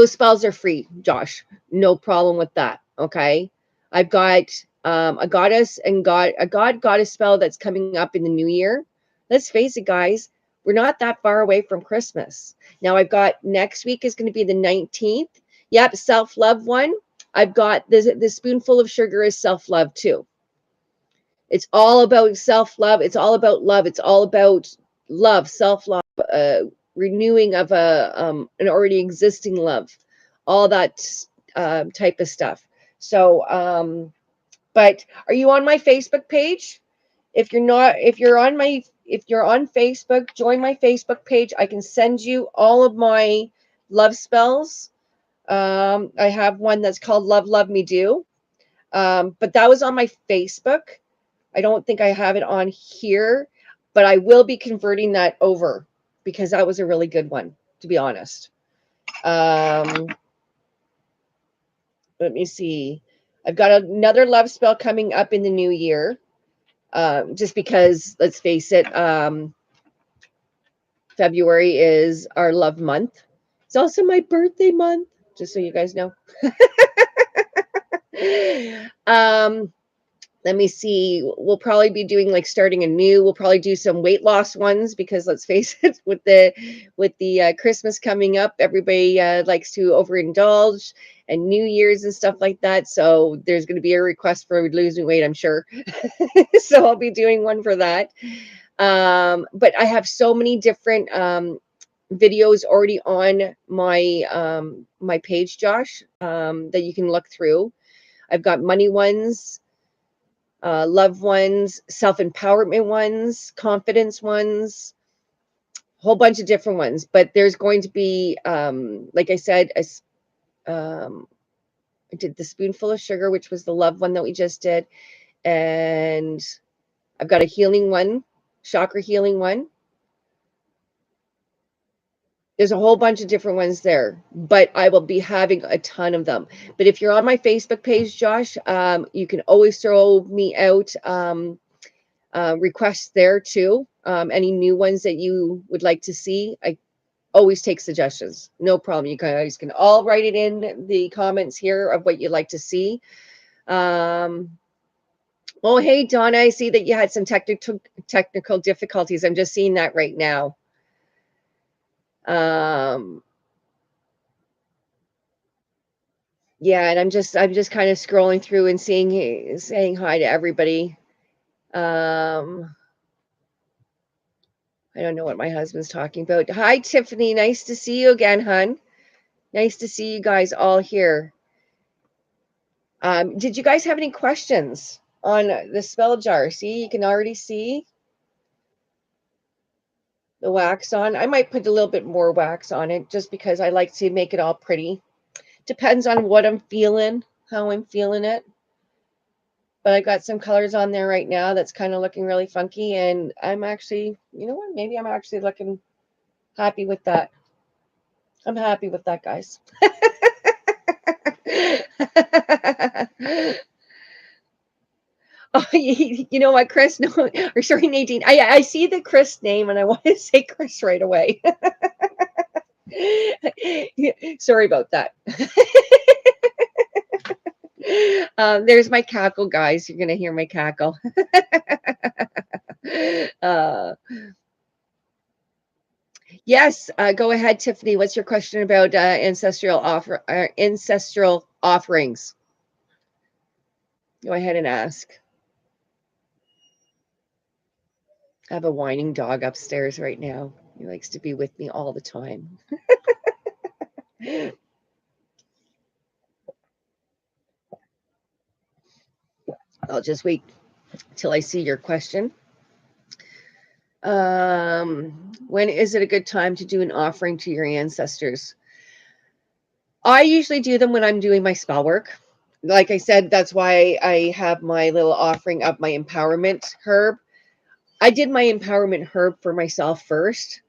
spells are free, Josh. No problem with that. Okay. I've got a goddess and a goddess spell that's coming up in the new year. Let's face it, guys, we're not that far away from Christmas. Now I've got next week is going to be the 19th. Yep, self-love one. I've got the spoonful of sugar is self-love too. It's all about self-love. It's all about love. It's all about love, self-love, renewing of an already existing love, all that type of stuff. So, but are you on my Facebook page? If you're not, if you're on Facebook, join my Facebook page. I can send you all of my love spells. I have one that's called Love, Love Me Do. But that was on my Facebook. I don't think I have it on here, but I will be converting that over because that was a really good one, to be honest. Let me see. I've got another love spell coming up in the new year. Just because, let's face it, February is our love month. It's also my birthday month, just so you guys know. Let me see. We'll probably be doing we'll probably do some weight loss ones because let's face it, with the Christmas coming up, everybody likes to overindulge, and New Year's and stuff like that. So there's going to be a request for losing weight, I'm sure. So I'll be doing one for that. But I have so many different videos already on my page, Josh, that you can look through. I've got money ones, love ones, self-empowerment ones, confidence ones, a whole bunch of different ones. But there's going to be, like I said, I did the spoonful of sugar, which was the love one that we just did. And I've got a healing one, chakra healing one. There's a whole bunch of different ones there, but I will be having a ton of them. But if you're on my Facebook page, Josh, you can always throw me out requests there too. Any new ones that you would like to see, I always take suggestions. No problem. You guys can all write it in the comments here of what you'd like to see. Oh, hey, Donna, I see that you had some technical difficulties. I'm just seeing that right now. Yeah, and I'm just kind of scrolling through and saying hi to everybody. Um, I don't know what my husband's talking about. Hi, Tiffany. Nice to see you again, hun. Nice to see you guys all here. Did you guys have any questions on the spell jar? See, you can already see the wax on. I might put a little bit more wax on it just because I like to make it all pretty. Depends on what I'm feeling, how I'm feeling it. But I got some colors on there right now that's kind of looking really funky. And I'm actually, you know what? Maybe I'm actually looking happy with that. I'm happy with that, guys. Oh, you know what, Chris? No, or sorry, Nadine. I see the Chris name and I want to say Chris right away. Sorry about that. There's my cackle, guys. You're gonna hear my cackle. uh, yes, go ahead, Tiffany. What's your question about ancestral offerings? Go ahead and ask. I have a whining dog upstairs right now. He likes to be with me all the time. I'll just wait till I see your question. When is it a good time to do an offering to your ancestors? I usually do them when I'm doing my spell work. Like I said, that's why I have my little offering of my empowerment herb. I did my empowerment herb for myself first,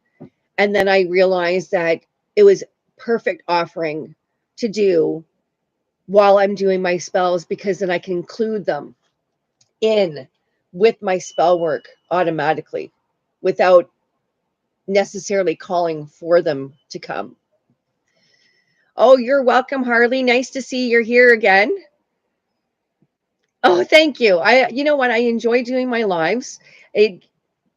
and then I realized that it was perfect offering to do while I'm doing my spells because then I can include them in with my spell work automatically without necessarily calling for them to come. Oh, you're welcome, Harley. Nice to see you're here again. Oh, thank you. You know what? I enjoy doing my lives. It,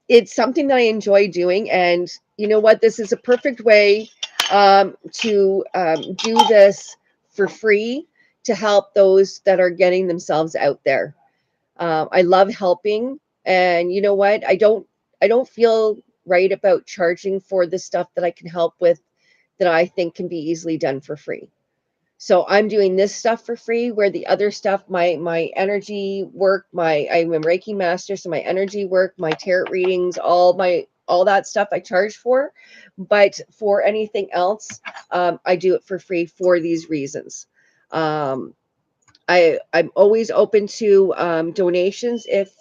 it's something that I enjoy doing. And you know what? This is a perfect way to do this for free to help those that are getting themselves out there. I love helping, and you know what? I don't feel right about charging for the stuff that I can help with that I think can be easily done for free. So I'm doing this stuff for free, where the other stuff, my energy work, I'm a Reiki master, so my energy work, my tarot readings, all that stuff I charge for. But for anything else, I do it for free for these reasons. Um, I'm always open to donations if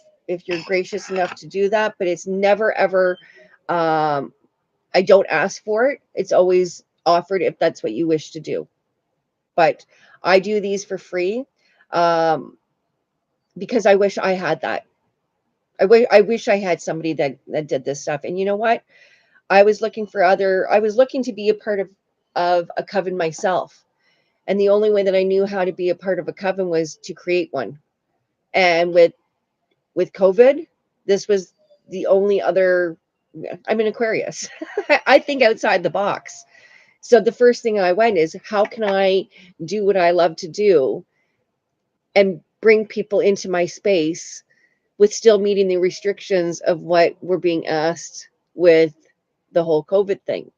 you're gracious enough to do that, but it's never ever I don't ask for it. It's always offered if that's what you wish to do. But I do these for free um, because I wish I had that. I wish I had somebody that did this stuff. And you know what? I was looking to be a part of a coven myself. And the only way that I knew how to be a part of a coven was to create one. And with COVID, this was the only other. I'm an Aquarius. I think outside the box. So the first thing I went is, how can I do what I love to do and bring people into my space with still meeting the restrictions of what we're being asked with the whole COVID thing.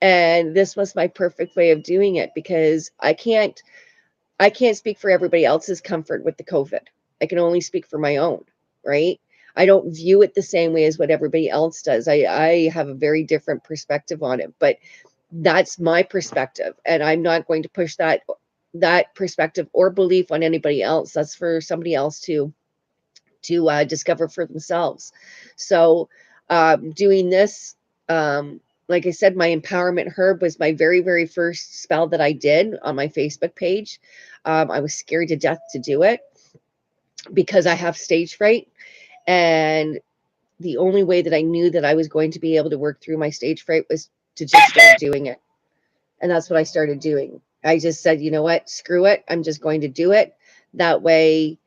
And this was my perfect way of doing it because I can't speak for everybody else's comfort with the COVID. I can only speak for my own, right? I don't view it the same way as what everybody else does. I have a very different perspective on it, but that's my perspective, and I'm not going to push that perspective or belief on anybody else. That's for somebody else to discover for themselves. So, doing this, like I said, my empowerment herb was my very, very first spell that I did on my Facebook page. I was scared to death to do it because I have stage fright. And the only way that I knew that I was going to be able to work through my stage fright was to just start doing it. And that's what I started doing. I just said, you know what, screw it. I'm just going to do it. That way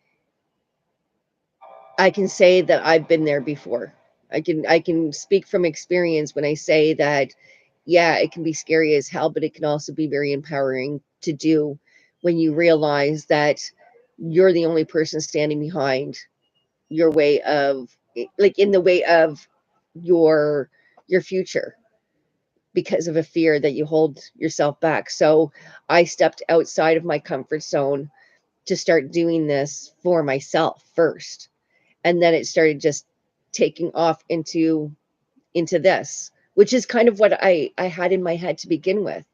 I can say that I've been there before. I can speak from experience when I say that, yeah, it can be scary as hell, but it can also be very empowering to do when you realize that you're the only person standing behind your way of, like, in the way of your future, because of a fear that you hold yourself back. So I stepped outside of my comfort zone to start doing this for myself first, and then it started just taking off into this, which is kind of what I had in my head to begin with.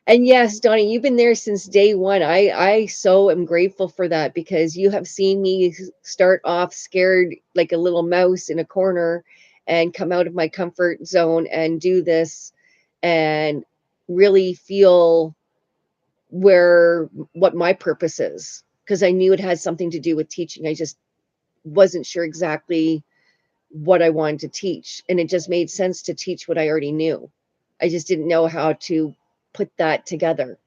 And yes, Donnie, you've been there since day one. I so am grateful for that, because you have seen me start off scared like a little mouse in a corner, and come out of my comfort zone and do this, and really feel what my purpose is, because I knew it had something to do with teaching. I just wasn't sure exactly what I wanted to teach, and it just made sense to teach what I already knew. I just didn't know how to put that together.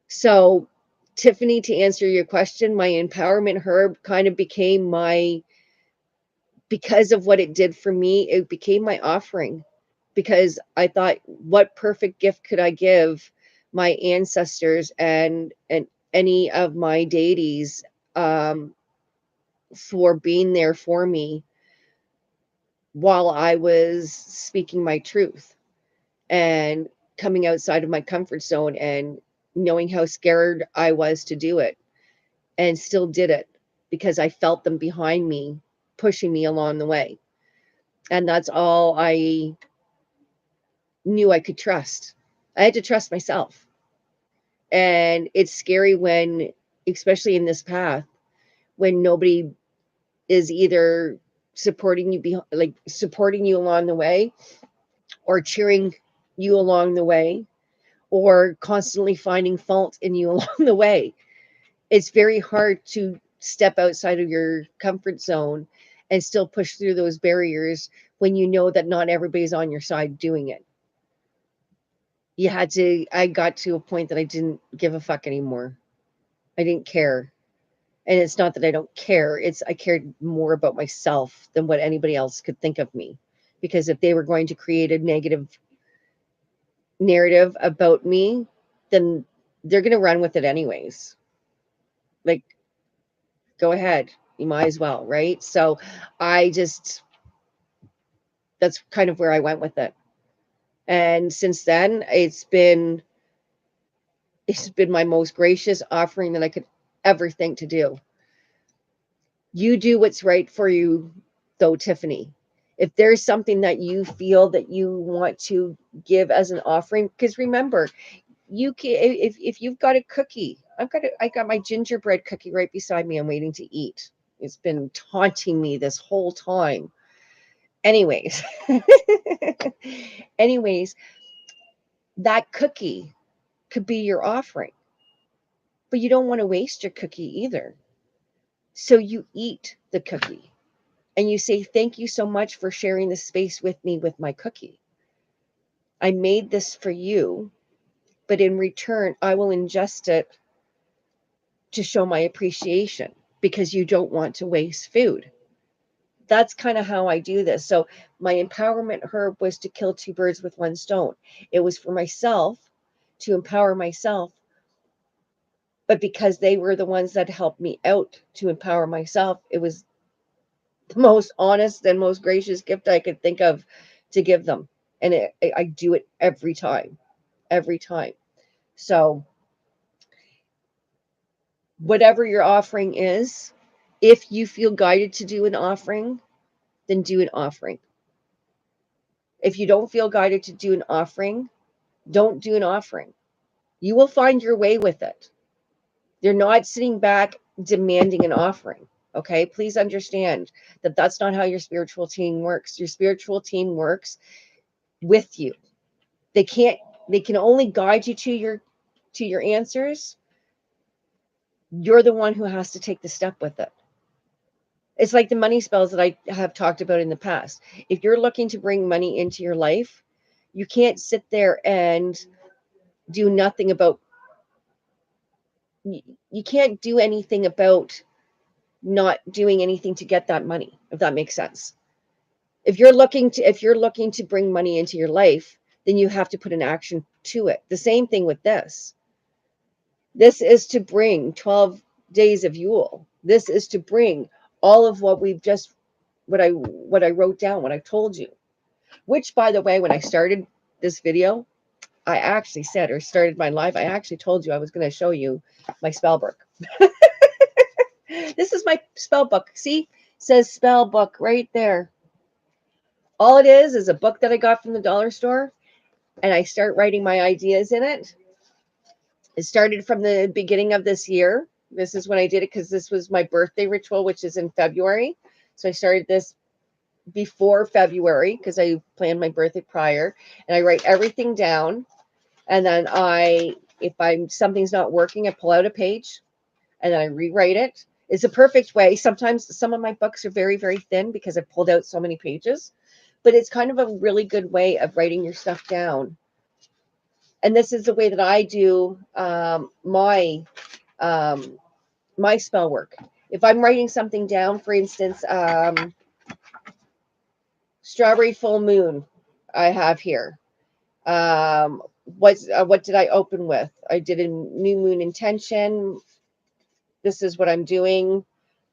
So, Tiffany, to answer your question, my empowerment herb kind of became because of what it did for me, it became my offering, because I thought, what perfect gift could I give my ancestors and any of my deities, um, for being there for me while I was speaking my truth and coming outside of my comfort zone, and knowing how scared I was to do it, and still did it because I felt them behind me, pushing me along the way. And that's all I knew I could trust. I had to trust myself. And it's scary when, especially in this path, when nobody is either supporting you, like supporting you along the way, or cheering you along the way, or constantly finding fault in you along the way. It's very hard to step outside of your comfort zone and still push through those barriers when you know that not everybody's on your side doing it. I got to a point that I didn't give a fuck anymore. I didn't care. And it's not that I don't care, it's I cared more about myself than what anybody else could think of me. Because if they were going to create a negative narrative about me, then they're going to run with it anyways. Like, go ahead. You might as well, right? So I just, that's kind of where I went with it. And since then, it's been my most gracious offering that I could ever think to do. You do what's right for you, though, Tiffany. If there's something that you feel that you want to give as an offering, because remember, you can, if you've got a cookie, I got my gingerbread cookie right beside me. I'm waiting to eat. It's been taunting me this whole time. Anyways, anyways, that cookie could be your offering, but you don't want to waste your cookie either. So you eat the cookie and you say, thank you so much for sharing this space with me with my cookie. I made this for you, but in return, I will ingest it to show my appreciation because you don't want to waste food. That's kind of how I do this. So my empowerment herb was to kill two birds with one stone. It was for myself, to empower myself, but because they were the ones that helped me out to empower myself, it was the most honest and most gracious gift I could think of to give them. And I do it every time, every time. So whatever your offering is, if you feel guided to do an offering, then do an offering. If you don't feel guided to do an offering, don't do an offering. You will find your way with it. You're not sitting back demanding an offering. Okay, please understand that that's not how your spiritual team works. Your spiritual team works with you. They can't, they can only guide you to your answers. You're the one who has to take the step with it. It's like the money spells that I have talked about in the past. If you're looking to bring money into your life, you can't sit there and do nothing about, you can't do anything about not doing anything to get that money, if that makes sense. If you're looking to bring money into your life, then you have to put an action to it. The same thing with this. This is to bring 12 days of Yule. This is to bring all of what we've just, what I wrote down, what I told you. Which, by the way, when I started this video, I actually said, or started my live, I actually told you I was going to show you my spell book. This is my spell book. See, it says spell book right there. All it is a book that I got from the dollar store, and I start writing my ideas in it. It started from the beginning of this year. This is when I did it because this was my birthday ritual, which is in February. So I started this before February because I planned my birthday prior, and I write everything down. And then if something's not working, I pull out a page and then I rewrite it. It's a perfect way. Sometimes some of my books are very, very thin because I pulled out so many pages, but it's kind of a really good way of writing your stuff down. And this is the way that I do my spell work. If I'm writing something down, for instance, strawberry full moon, I have here. What did I open with? I did a new moon intention. This is what I'm doing.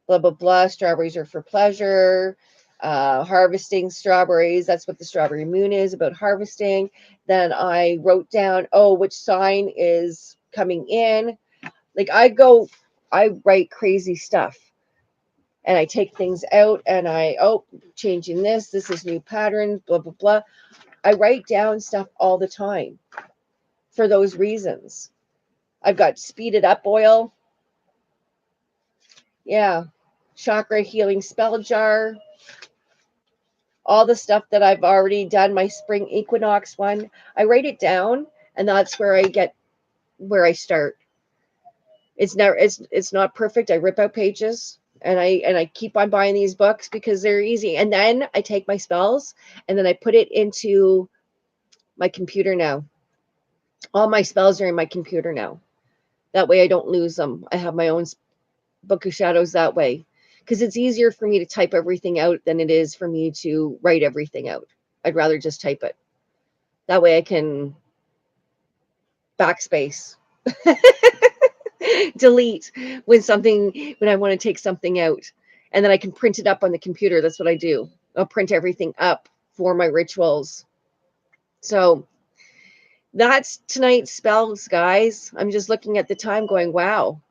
Blah blah blah. Strawberries are for pleasure. Harvesting strawberries. That's what the strawberry moon is about, harvesting. Then I wrote down, which sign is coming in. Like I write crazy stuff. And I take things out and changing this. This is new patterns, blah, blah, blah. I write down stuff all the time for those reasons. I've got speeded up oil. Yeah. Chakra healing spell jar. All the stuff that I've already done, my spring equinox one. I write it down and that's where I start. It's not perfect. I rip out pages and I keep on buying these books because they're easy. And then I take my spells and then I put it into my computer now. All my spells are in my computer now. That way I don't lose them. I have my own book of shadows that way because it's easier for me to type everything out than it is for me to write everything out. I'd rather just type it. That way I can backspace. Delete when I want to take something out, and then I can print it up on the computer. That's what I do. I'll print everything up for my rituals. So that's tonight's spells, guys. I'm just looking at the time going, wow,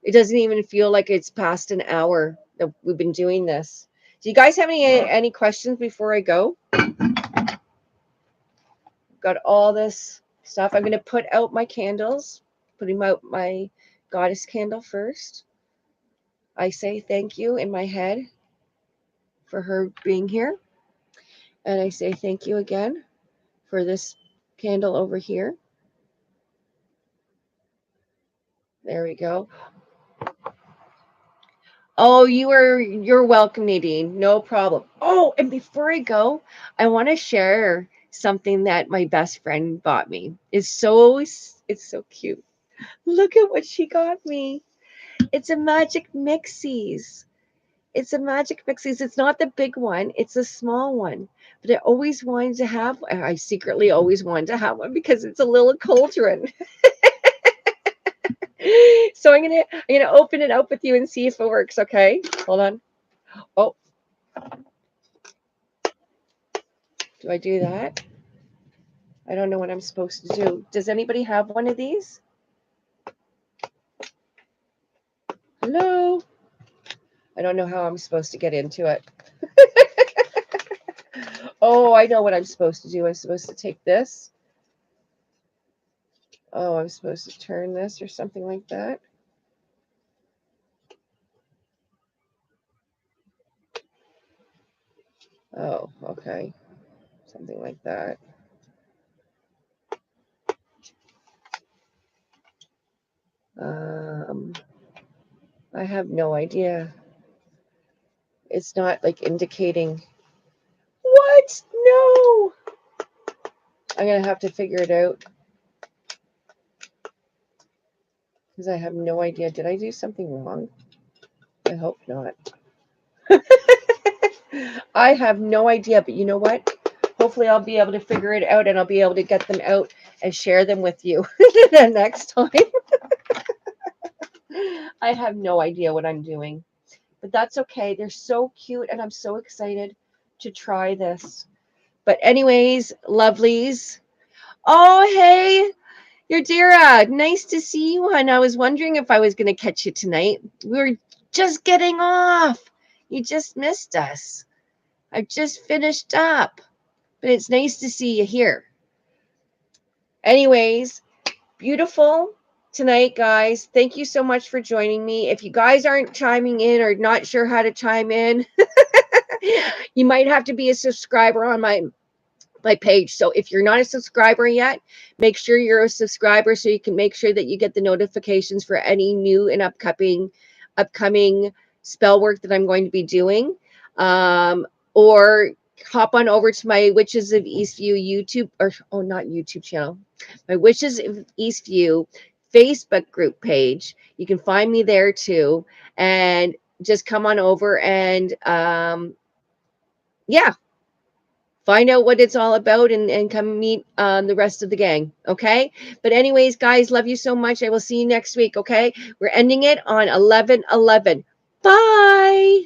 it doesn't even feel like it's past an hour that we've been doing this. Do you guys have any questions before I go? Got all this stuff. I'm going to put out my candles, putting out my goddess candle first. I say thank you in my head for her being here. And I say thank you again for this candle over here. There we go. Oh, you're welcome, Nadine. No problem. Oh, and before I go, I want to share something that my best friend bought me. It's so cute. Look at what she got me. It's a magic mixies. It's a magic mixies. It's not the big one. It's a small one. But I secretly always wanted to have one because it's a little cauldron. So I'm gonna open it up with you and see if it works, okay? Hold on. Oh. Do I do that? I don't know what I'm supposed to do. Does anybody have one of these? Hello? I don't know how I'm supposed to get into it. Oh, I know what I'm supposed to do. I'm supposed to take this. Oh, I'm supposed to turn this or something like that. Oh, okay. Something like that. I have no idea. It's not like indicating. What? No. I'm going to have to figure it out. Because I have no idea. Did I do something wrong? I hope not. I have no idea, but you know what? Hopefully I'll be able to figure it out and I'll be able to get them out and share them with you the next time. I have no idea what I'm doing, but that's okay. They're so cute and I'm so excited to try this. But anyways, lovelies. Oh, hey, Yadira. Nice to see you, hon. I was wondering if I was going to catch you tonight. We were just getting off. You just missed us. I just finished up, but it's nice to see you here. Anyways, beautiful tonight, guys. Thank you so much for joining me. If you guys aren't chiming in or not sure how to chime in, you might have to be a subscriber on my page. So if you're not a subscriber yet, make sure you're a subscriber so you can make sure that you get the notifications for any new and upcoming spell work that I'm going to be doing. Or hop on over to my Witches of Eastview YouTube, or not YouTube channel, my Witches of Eastview Facebook group page. You can find me there too, and just come on over and yeah, find out what it's all about and come meet the rest of the gang. Okay. But anyways, guys, love you so much. I will see you next week. Okay. We're ending it on 11/11. Bye.